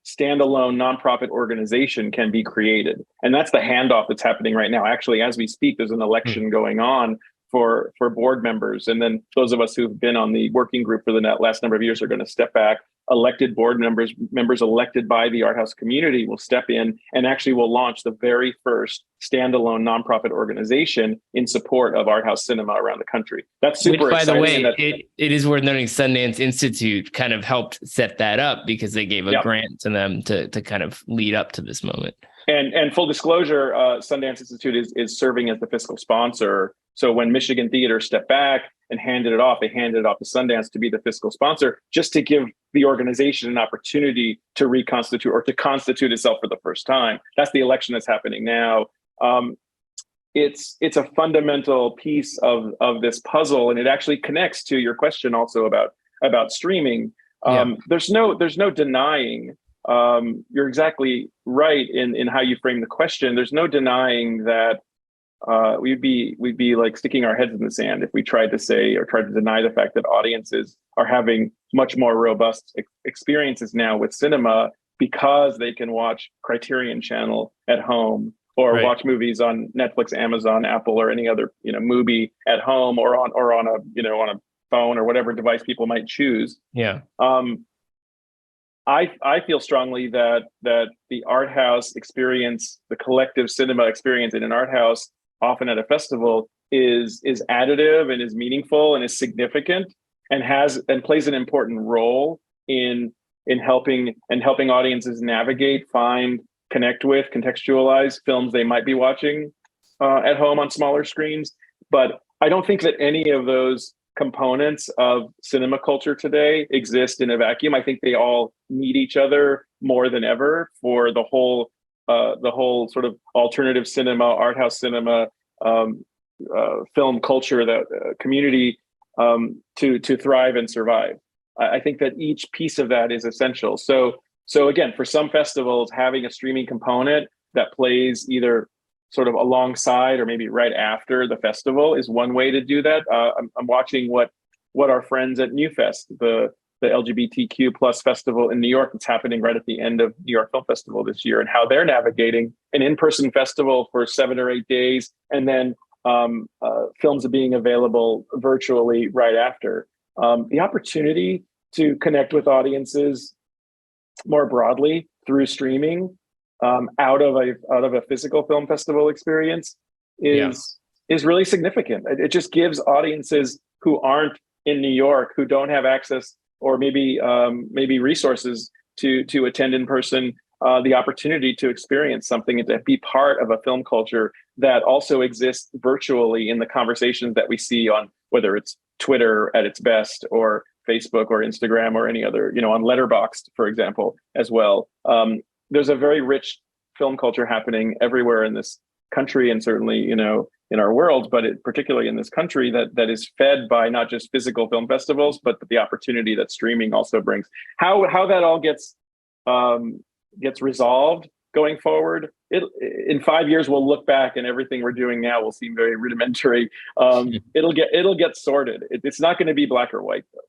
standalone nonprofit organization can be created. And that's the handoff that's happening right now. Actually, as we speak, there's an election going on for board members. And then those of us who've been on the working group for the last number of years are going to step back. Elected board members elected by the art house community will step in and actually will launch the very first standalone nonprofit organization in support of art house cinema around the country. That's super exciting. By the way, it is worth noting Sundance Institute kind of helped set that up because they gave a grant to them to kind of lead up to this moment. And full disclosure, Sundance Institute is serving as the fiscal sponsor. So when Michigan Theater stepped back and handed it off, they handed it off to Sundance to be the fiscal sponsor, just to give the organization an opportunity to reconstitute or to constitute itself for the first time. That's the election that's happening now. It's a fundamental piece of this puzzle, and it actually connects to your question also about streaming. There's no denying. You're exactly right in how you frame the question. There's no denying that we'd be like sticking our heads in the sand if we tried to say or tried to deny the fact that audiences are having much more robust experiences now with cinema because they can watch Criterion Channel at home or watch movies on Netflix, Amazon, Apple, or any other Mubi at home or on a phone or whatever device people might choose. Yeah. I feel strongly that the art house experience, the collective cinema experience in an art house, often at a festival, is additive and is meaningful and is significant and plays an important role in helping audiences navigate, find, connect with, contextualize films they might be watching at home on smaller screens. But I don't think that any of those components of cinema culture today exist in a vacuum. I think they all need each other more than ever for the whole sort of alternative cinema, art house cinema, film culture, that community to thrive and survive. I think that each piece of that is essential. So again, for some festivals, having a streaming component that plays either sort of alongside or maybe right after the festival is one way to do that. I'm watching what what our friends at NewFest, the LGBTQ plus festival in New York that's happening right at the end of New York Film Festival this year, and how they're navigating an in-person festival for 7 or 8 days, and then films are being available virtually right after. The opportunity to connect with audiences more broadly through streaming out of a physical film festival experience is really significant. It just gives audiences who aren't in New York, who don't have access or maybe resources to attend in person, the opportunity to experience something and to be part of a film culture that also exists virtually in the conversations that we see on, whether it's Twitter at its best, or Facebook or Instagram, or any other, on Letterboxd, for example, as well. There's a very rich film culture happening everywhere in this country, and certainly, in our world, but particularly in this country, that is fed by not just physical film festivals, but the opportunity that streaming also brings. How that all gets resolved going forward, in 5 years we'll look back and everything we're doing now will seem very rudimentary. It'll get sorted. It's not going to be black or white, though.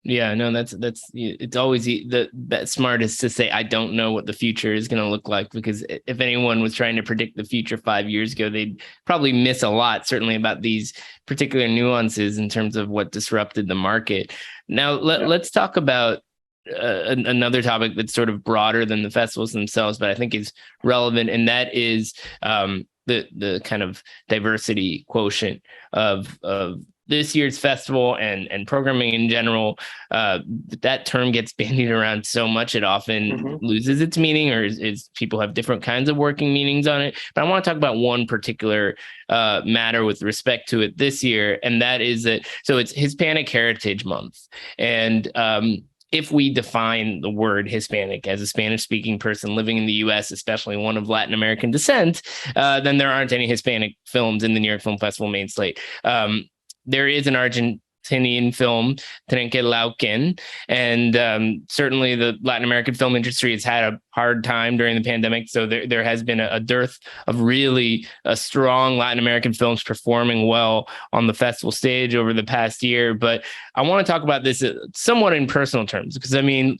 Yeah, no, that's it's always that smartest to say, I don't know what the future is going to look like, because if anyone was trying to predict the future 5 years ago, they'd probably miss a lot, certainly about these particular nuances in terms of what disrupted the market. Now, let's talk about another topic that's sort of broader than the festivals themselves, but I think is relevant, and that is the kind of diversity quotient of this year's festival and programming in general. That term gets bandied around so much, it often loses its meaning, or is people have different kinds of working meanings on it. But I want to talk about one particular matter with respect to it this year, and that is that, so it's Hispanic Heritage Month. And if we define the word Hispanic as a Spanish-speaking person living in the U.S., especially one of Latin American descent, then there aren't any Hispanic films in the New York Film Festival main slate. There is an Argentinian film, Trenque Lauquen, and certainly the Latin American film industry has had a hard time during the pandemic. So there has been a dearth of really strong Latin American films performing well on the festival stage over the past year. But I want to talk about this somewhat in personal terms, because I mean,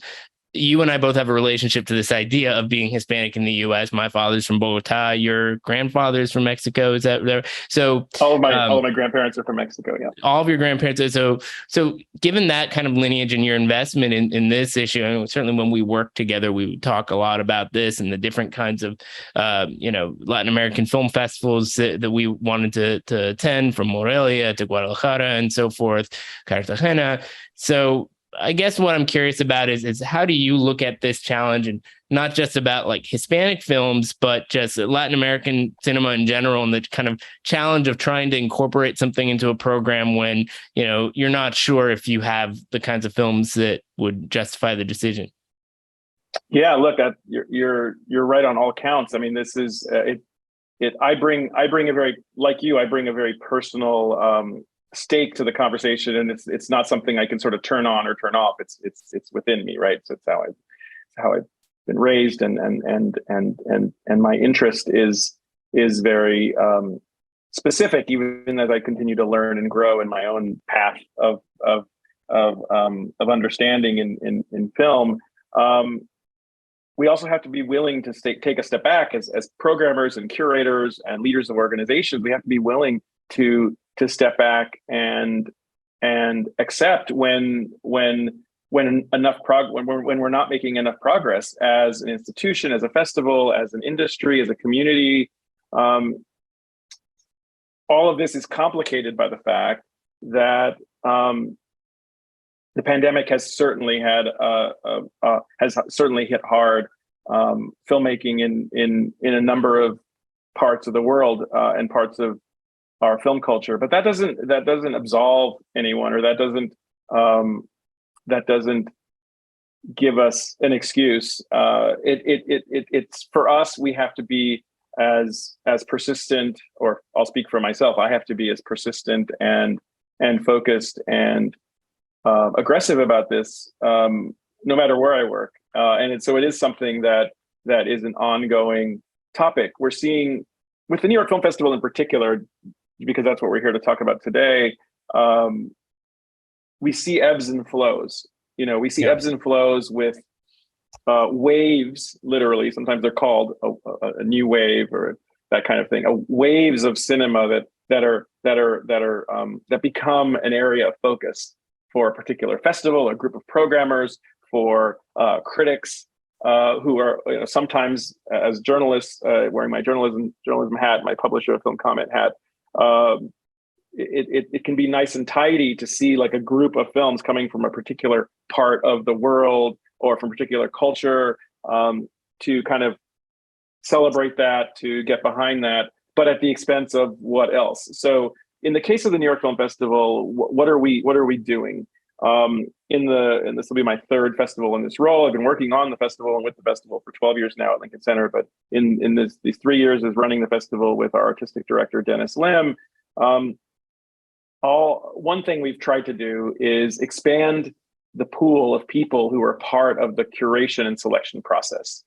you and I both have a relationship to this idea of being Hispanic in the U.S. My father's from Bogota. Your grandfather's from Mexico. Is that there? So all of my grandparents are from Mexico. Yeah. All of your grandparents. So given that kind of lineage and your investment in this issue, and certainly when we work together, we would talk a lot about this and the different kinds of, Latin American film festivals that we wanted to attend, from Morelia to Guadalajara and so forth, Cartagena. So I guess what I'm curious about is how do you look at this challenge, and not just about like Hispanic films, but just Latin American cinema in general, and the kind of challenge of trying to incorporate something into a program when, you're not sure if you have the kinds of films that would justify the decision. Yeah, look, you're right on all counts. I mean, this is I bring a very, like you, I bring a very personal stake to the conversation, and it's not something I can sort of turn on or turn off. It's within me, right? So it's how I've been raised, and my interest is very specific, even as I continue to learn and grow in my own path of understanding in film. We also have to be willing to take a step back as programmers and curators and leaders of organizations. We have to be willing to step back and accept when we're not making enough progress as an institution, as a festival, as an industry, as a community. All of this is complicated by the fact that the pandemic has certainly hit hard filmmaking in a number of parts of the world and parts of our film culture, but that doesn't absolve anyone, or that doesn't give us an excuse. It's for us. We have to be as persistent, or I'll speak for myself. I have to be as persistent and focused and aggressive about this, no matter where I work. So it is something that is an ongoing topic. We're seeing with the New York Film Festival in particular, because that's what we're here to talk about today. we see ebbs and flows. We see Yeah. ebbs and flows with waves, literally. Sometimes they're called a new wave or that kind of thing. Waves of cinema that become an area of focus for a particular festival, a group of programmers, for critics who are sometimes as journalists wearing my journalism hat, my publisher of film comment hat. It can be nice and tidy to see like a group of films coming from a particular part of the world or from a particular culture, to kind of celebrate that, to get behind that, but at the expense of what else? So in the case of the New York Film Festival, what are we doing? And this will be my third festival in this role. I've been working on the festival and with the festival for 12 years now at Lincoln Center, but in these 3 years as running the festival with our artistic director, Dennis Lim, one thing we've tried to do is expand the pool of people who are part of the curation and selection process.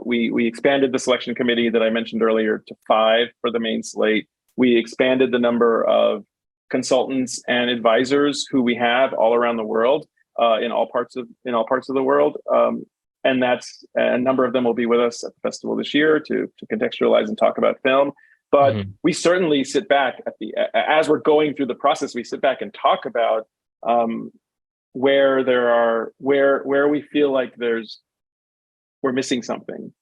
We expanded the selection committee that I mentioned earlier to 5 for the main slate. We expanded the number of consultants and advisors who we have all around the world, in all parts of the world, and that's a number of them will be with us at the festival this year to contextualize and talk about film. But we certainly sit back as we're going through the process. We sit back and talk about where we feel like we're missing something.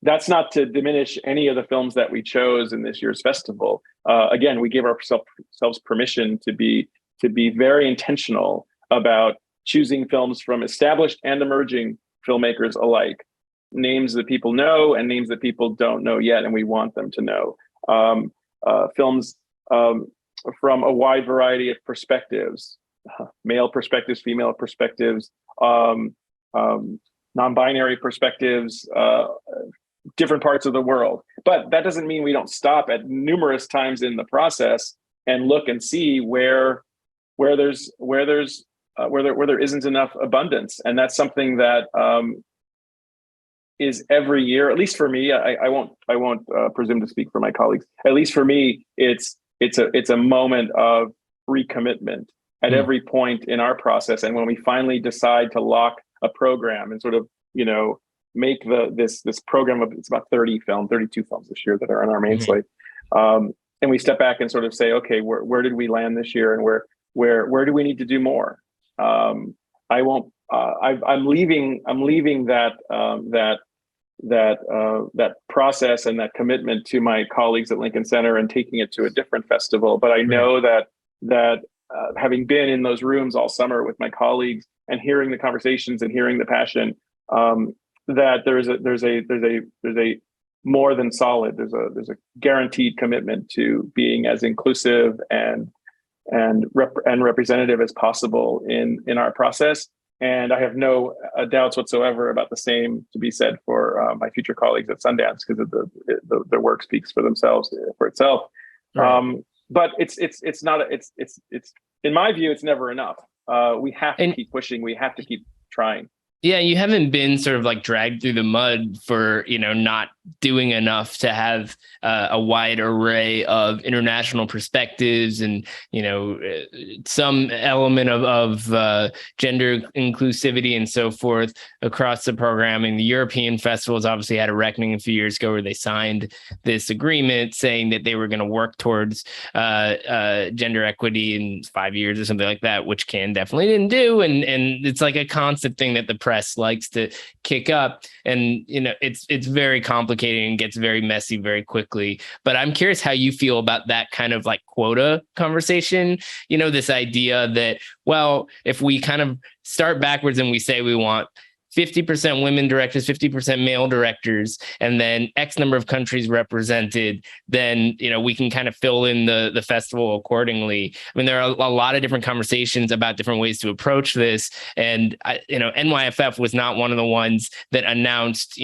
That's not to diminish any of the films that we chose in this year's festival. Again, we gave ourselves permission to be very intentional about choosing films from established and emerging filmmakers alike, names that people know and names that people don't know yet, and we want them to know. Films from a wide variety of perspectives, male perspectives, female perspectives, non-binary perspectives, different parts of the world. But that doesn't mean we don't stop at numerous times in the process and look and see where there isn't enough abundance. And that's something that is every year, at least for me. I won't presume to speak for my colleagues. At least for me, it's a moment of recommitment at every point in our process. And when we finally decide to lock a program and sort of make this program of, it's about 32 films this year that are on our main slate. And we step back and sort of say, okay, where did we land this year, and where do we need to do more? I'm leaving that process and that commitment to my colleagues at Lincoln Center and taking it to a different festival. But I know that having been in those rooms all summer with my colleagues and hearing the conversations and hearing the passion, that there's a more than solid, there's a guaranteed commitment to being as inclusive and representative as possible in our process. And I have no doubts whatsoever about the same to be said for my future colleagues at Sundance, because their work speaks for itself. Right. But it's in my view, it's never enough. We have to keep pushing. We have to keep trying. Yeah, you haven't been sort of like dragged through the mud for, not doing enough to have a wide array of international perspectives and, some element of gender inclusivity and so forth across the programming. The European festivals obviously had a reckoning a few years ago where they signed this agreement saying that they were going to work towards gender equity in 5 years or something like that, which Cannes definitely didn't do. And it's like a constant thing that the press likes to kick up, and it's very complicated and gets very messy very quickly. But I'm curious how you feel about that kind of like quota conversation, this idea that, well, if we kind of start backwards and we say we want 50% women directors, 50% male directors, and then X number of countries represented, then, we can kind of fill in the festival accordingly. I mean, there are a lot of different conversations about different ways to approach this. And, NYFF was not one of the ones that announced,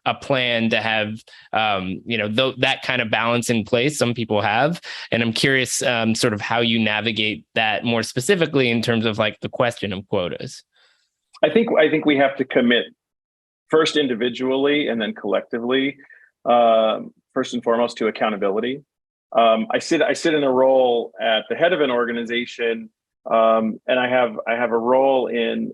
a plan to have, that kind of balance in place. Some people have. And I'm curious sort of how you navigate that more specifically in terms of like the question of quotas. I think we have to commit first individually and then collectively, first and foremost, to accountability. I sit in a role at the head of an organization, and I have a role in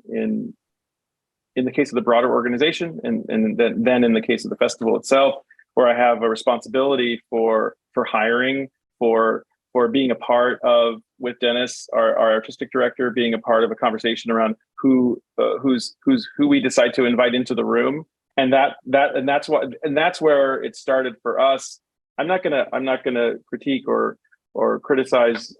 the case of the broader organization, and then in the case of the festival itself, where I have a responsibility for hiring, for being a part of, with Dennis, our artistic director, being a part of a conversation around who we decide to invite into the room, and that's where it started for us. I'm not gonna critique or criticize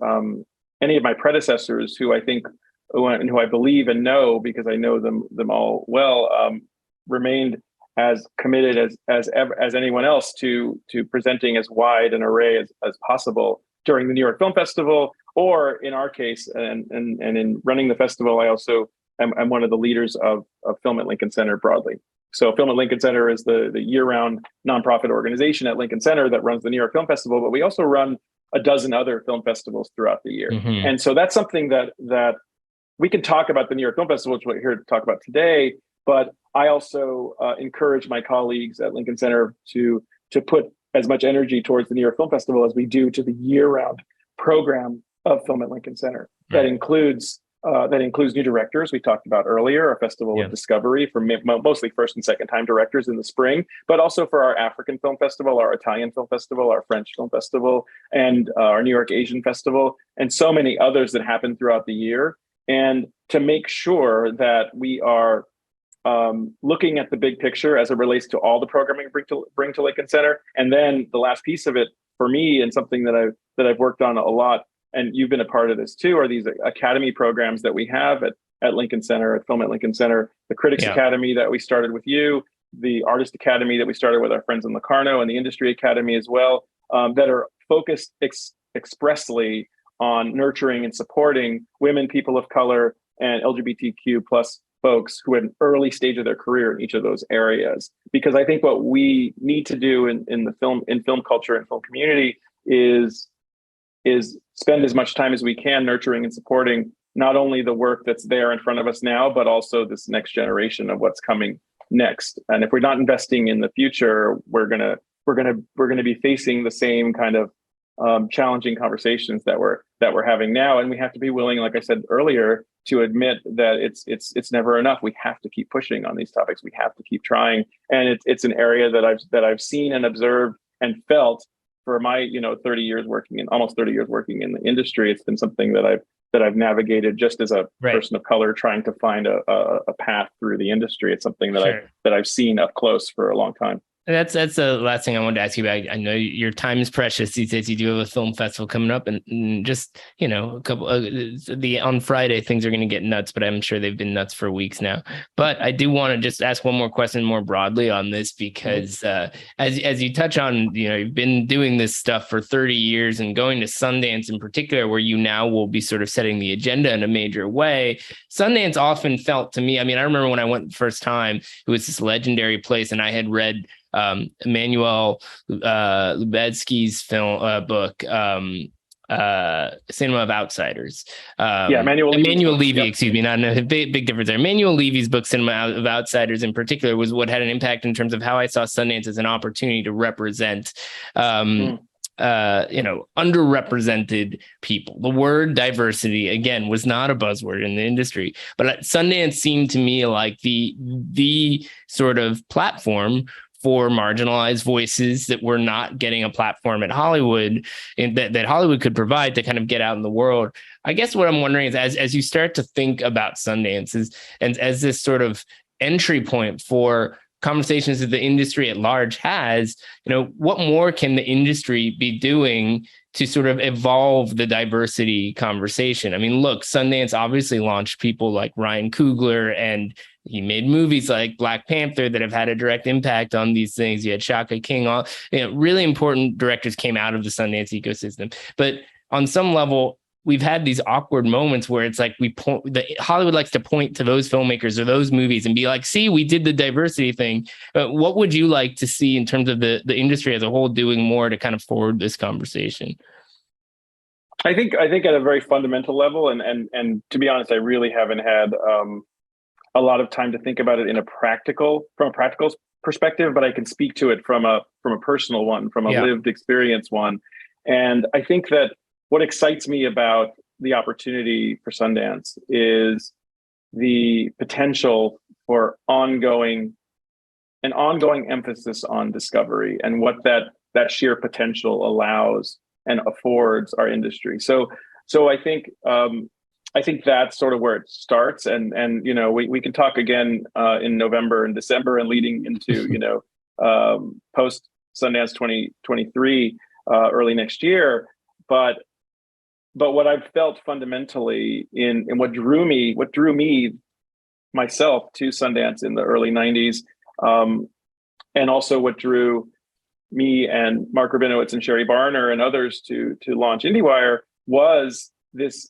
any of my predecessors who I believe and know, because I know them all well, remained as committed as anyone else to presenting as wide an array as possible during the New York Film Festival, or in our case, and in running the festival, I also am one of the leaders of Film at Lincoln Center broadly. So Film at Lincoln Center is the year-round nonprofit organization at Lincoln Center that runs the New York Film Festival, but we also run a dozen other film festivals throughout the year. Mm-hmm. And so that's something that we can talk about the New York Film Festival, which we're here to talk about today, but I also encourage my colleagues at Lincoln Center to put as much energy towards the New York Film Festival as we do to the year-round program of Film at Lincoln Center. Right. That includes new directors we talked about earlier, a festival of discovery for mostly first and second time directors in the spring, but also for our African Film Festival, our Italian Film Festival, our French Film Festival, and our New York Asian Festival, and so many others that happen throughout the year. And to make sure that we are looking at the big picture as it relates to all the programming bring to Lincoln Center. And then the last piece of it for me, and something that I've worked on a lot, and you've been a part of this too, are these academy programs that we have at Lincoln Center, at Film at Lincoln Center, the Critics Academy that we started with you, the Artist Academy that we started with our friends in Locarno, and the Industry Academy as well, that are focused expressly on nurturing and supporting women, people of color, and LGBTQ plus folks who are at an early stage of their career in each of those areas. Because I think what we need to do in film culture and film community is spend as much time as we can nurturing and supporting not only the work that's there in front of us now, but also this next generation of what's coming next. And if we're not investing in the future, we're gonna be facing the same kind of challenging conversations that we're having now. And we have to be willing, like I said earlier, to admit that it's never enough. We have to keep pushing on these topics. We have to keep trying. And it's an area that I've seen and observed and felt for my almost 30 years working in the industry. It's been something that I've navigated just as a person of color trying to find a path through the industry. It's something that I've seen up close for a long time. That's the last thing I wanted to ask you about. I know your time is precious these days. You do have a film festival coming up, and just a couple on Friday things are going to get nuts, but I'm sure they've been nuts for weeks now. But I do want to just ask one more question more broadly on this, because as you touch on, you've been doing this stuff for 30 years and going to Sundance in particular, where you now will be sort of setting the agenda in a major way. Sundance often felt to me, I remember when I went the first time, it was this legendary place, and I had read Emmanuel Lubezki's film book, Cinema of Outsiders. Emmanuel Levy, excuse me, not a big difference there. Emmanuel Levy's book, Cinema of Outsiders, in particular, was what had an impact in terms of how I saw Sundance as an opportunity to represent underrepresented people. The word diversity, again, was not a buzzword in the industry, but Sundance seemed to me like the sort of platform for marginalized voices that were not getting a platform at Hollywood, and that Hollywood could provide to kind of get out in the world. I guess what I'm wondering is, as you start to think about Sundance and as this sort of entry point for conversations that the industry at large has, what more can the industry be doing to sort of evolve the diversity conversation? Look, Sundance obviously launched people like Ryan Coogler, and he made movies like Black Panther that have had a direct impact on these things. You had Shaka King, all really important directors came out of the Sundance ecosystem. But on some level, we've had these awkward moments where it's like Hollywood likes to point to those filmmakers or those movies and be like, see, we did the diversity thing. But what would you like to see in terms of the industry as a whole doing more to kind of forward this conversation? I think at a very fundamental level, and to be honest, I really haven't had a lot of time to think about it from a practical perspective, but I can speak to it from a personal one, from a lived experience one. And I think that what excites me about the opportunity for Sundance is the potential for an ongoing emphasis on discovery and what that sheer potential allows and affords our industry. So I think that's sort of where it starts, and we can talk again in November and December and leading into post Sundance 2023 early next year. But what I've felt fundamentally in what drew me myself to Sundance in the early 90s, and also what drew me and Mark Rabinowitz and Sherry Barner and others to launch Indiewire was this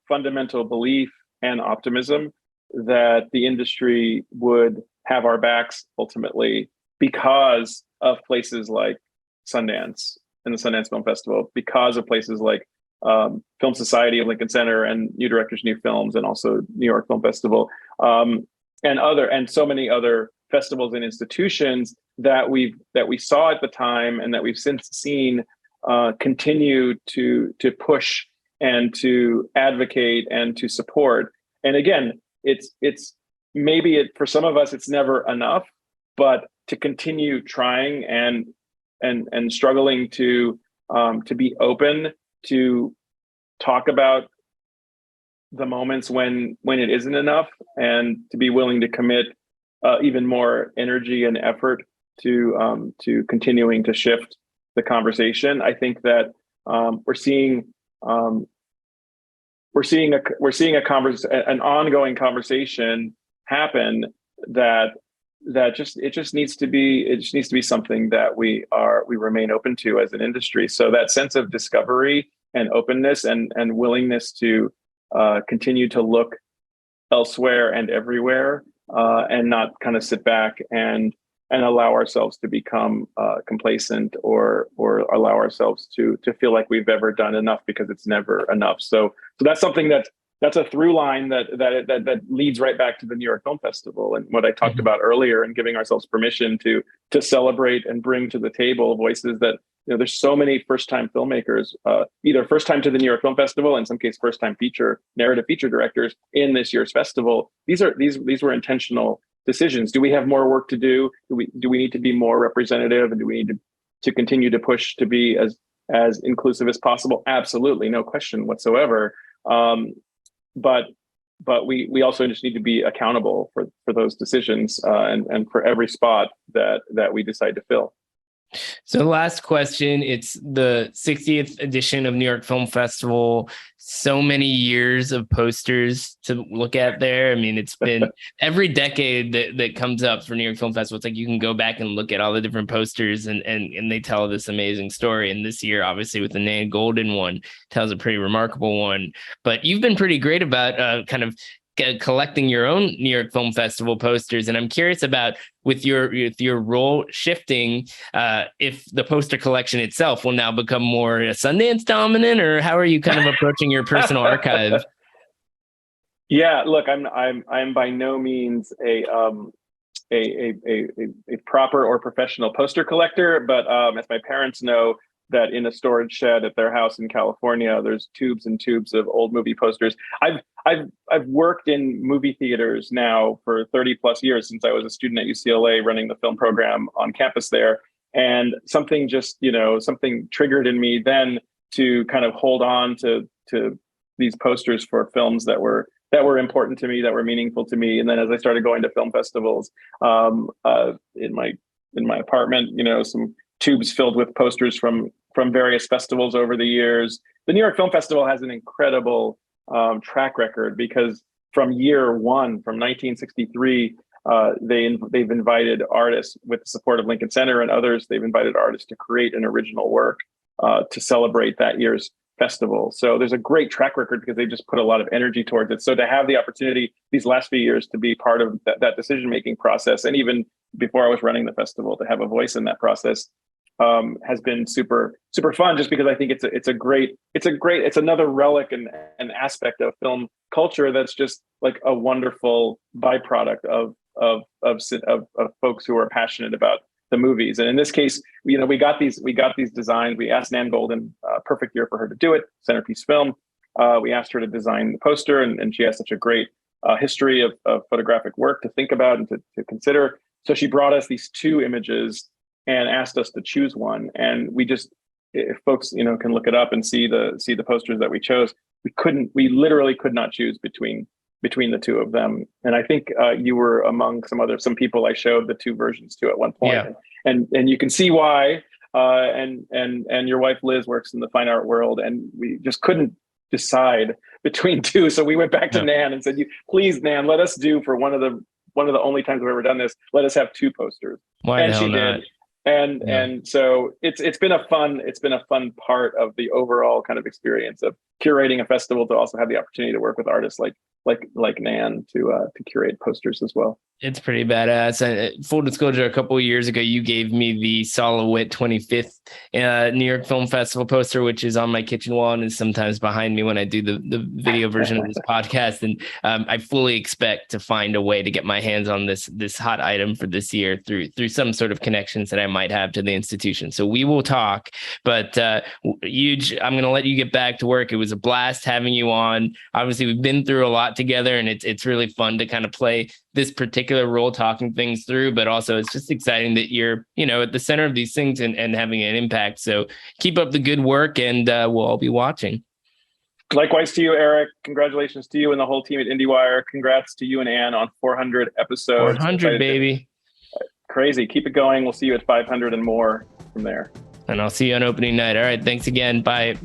fundamental belief and optimism that the industry would have our backs ultimately because of places like Sundance and the Sundance Film Festival, because of places like Film Society of Lincoln Center and New Directors, New Films, and also New York Film Festival, and so many other festivals and institutions that we saw at the time and that we've since seen continue to push and to advocate and to support. And again, it's maybe for some of us it's never enough, but to continue trying and struggling to be open to talk about the moments when it isn't enough, and to be willing to commit even more energy and effort to continuing to shift the conversation. I think that we're seeing an ongoing conversation happen that just needs to be something that we remain open to as an industry. So that sense of discovery and openness and willingness to continue to look elsewhere and everywhere, and not kind of sit back and allow ourselves to become complacent or allow ourselves to feel like we've ever done enough, because it's never enough. So that's something that's a through line that leads right back to the New York Film Festival and what I talked about earlier, and giving ourselves permission to celebrate and bring to the table voices that, there's so many first-time filmmakers, either first time to the New York Film Festival, in some case first-time narrative feature directors in this year's festival. These were intentional decisions. Do we have more work to do? Do we need to be more representative, and do we need to continue to push to be as inclusive as possible? Absolutely, no question whatsoever. But we also just need to be accountable for those decisions, and for every spot that we decide to fill. So last question, it's the 60th edition of New York Film Festival. So many years of posters to look at there. I mean, it's been every decade that comes up for New York Film Festival. It's like you can go back and look at all the different posters and they tell this amazing story. And this year, obviously, with the Nan Golden one, tells a pretty remarkable one. But you've been pretty great about kind of collecting your own New York Film Festival posters. And I'm curious about, with your role shifting, if the poster collection itself will now become more Sundance dominant, or how are you kind of approaching your personal archive? Yeah, look, I'm by no means a proper or professional poster collector, but as my parents know, that in a storage shed at their house in California, there's tubes and tubes of old movie posters. I've worked in movie theaters now for 30 plus years, since I was a student at UCLA running the film program on campus there. And something something triggered in me then to kind of hold on to these posters for films that were important to me, that were meaningful to me. And then as I started going to film festivals, in my apartment, some tubes filled with posters from various festivals over the years. The New York Film Festival has an incredible track record, because from year one, from 1963, they've invited artists, with the support of Lincoln Center and others, they've invited artists to create an original work to celebrate that year's festival. So there's a great track record, because they've just put a lot of energy towards it. So to have the opportunity these last few years to be part of that decision-making process, and even before I was running the festival, to have a voice in that process, has been super, super fun, just because I think it's another relic and an aspect of film culture that's just like a wonderful byproduct of folks who are passionate about the movies. And in this case, we got these designs. We asked Nan Golden, perfect year for her to do it, centerpiece film. We asked her to design the poster, and she has such a great history of photographic work to think about and to consider. So she brought us these two images and asked us to choose one. And we just, if folks can look it up and see the posters that we chose, we literally could not choose between the two of them. And I think you were among some people I showed the two versions to at one point. Yeah. And you can see why. And your wife Liz works in the fine art world, and we just couldn't decide between two. So we went back to Nan and said, please, Nan, let us do, for one of the only times we've ever done this, let us have two posters. Why and the hell she not? did. And so it's been a fun part of the overall kind of experience of curating a festival, to also have the opportunity to work with artists like Nan to curate posters as well. It's pretty badass. And full disclosure, a couple of years ago, you gave me the Solowit 25th New York Film Festival poster, which is on my kitchen wall and is sometimes behind me when I do the video version of this podcast. And I fully expect to find a way to get my hands on this hot item for this year through some sort of connections that I might have to the institution. So we will talk. But Huge, I'm going to let you get back to work. It was a blast having you on. Obviously, we've been through a lot together, and it's really fun to kind of play this particular role, talking things through, but also it's just exciting that you're, at the center of these things and having an impact. So keep up the good work, and we'll all be watching. Likewise to you, Eric. Congratulations to you and the whole team at Indiewire. Congrats to you and Ann on 400 episodes. 400, baby. Crazy. Keep it going. We'll see you at 500 and more from there. And I'll see you on opening night. All right. Thanks again. Bye.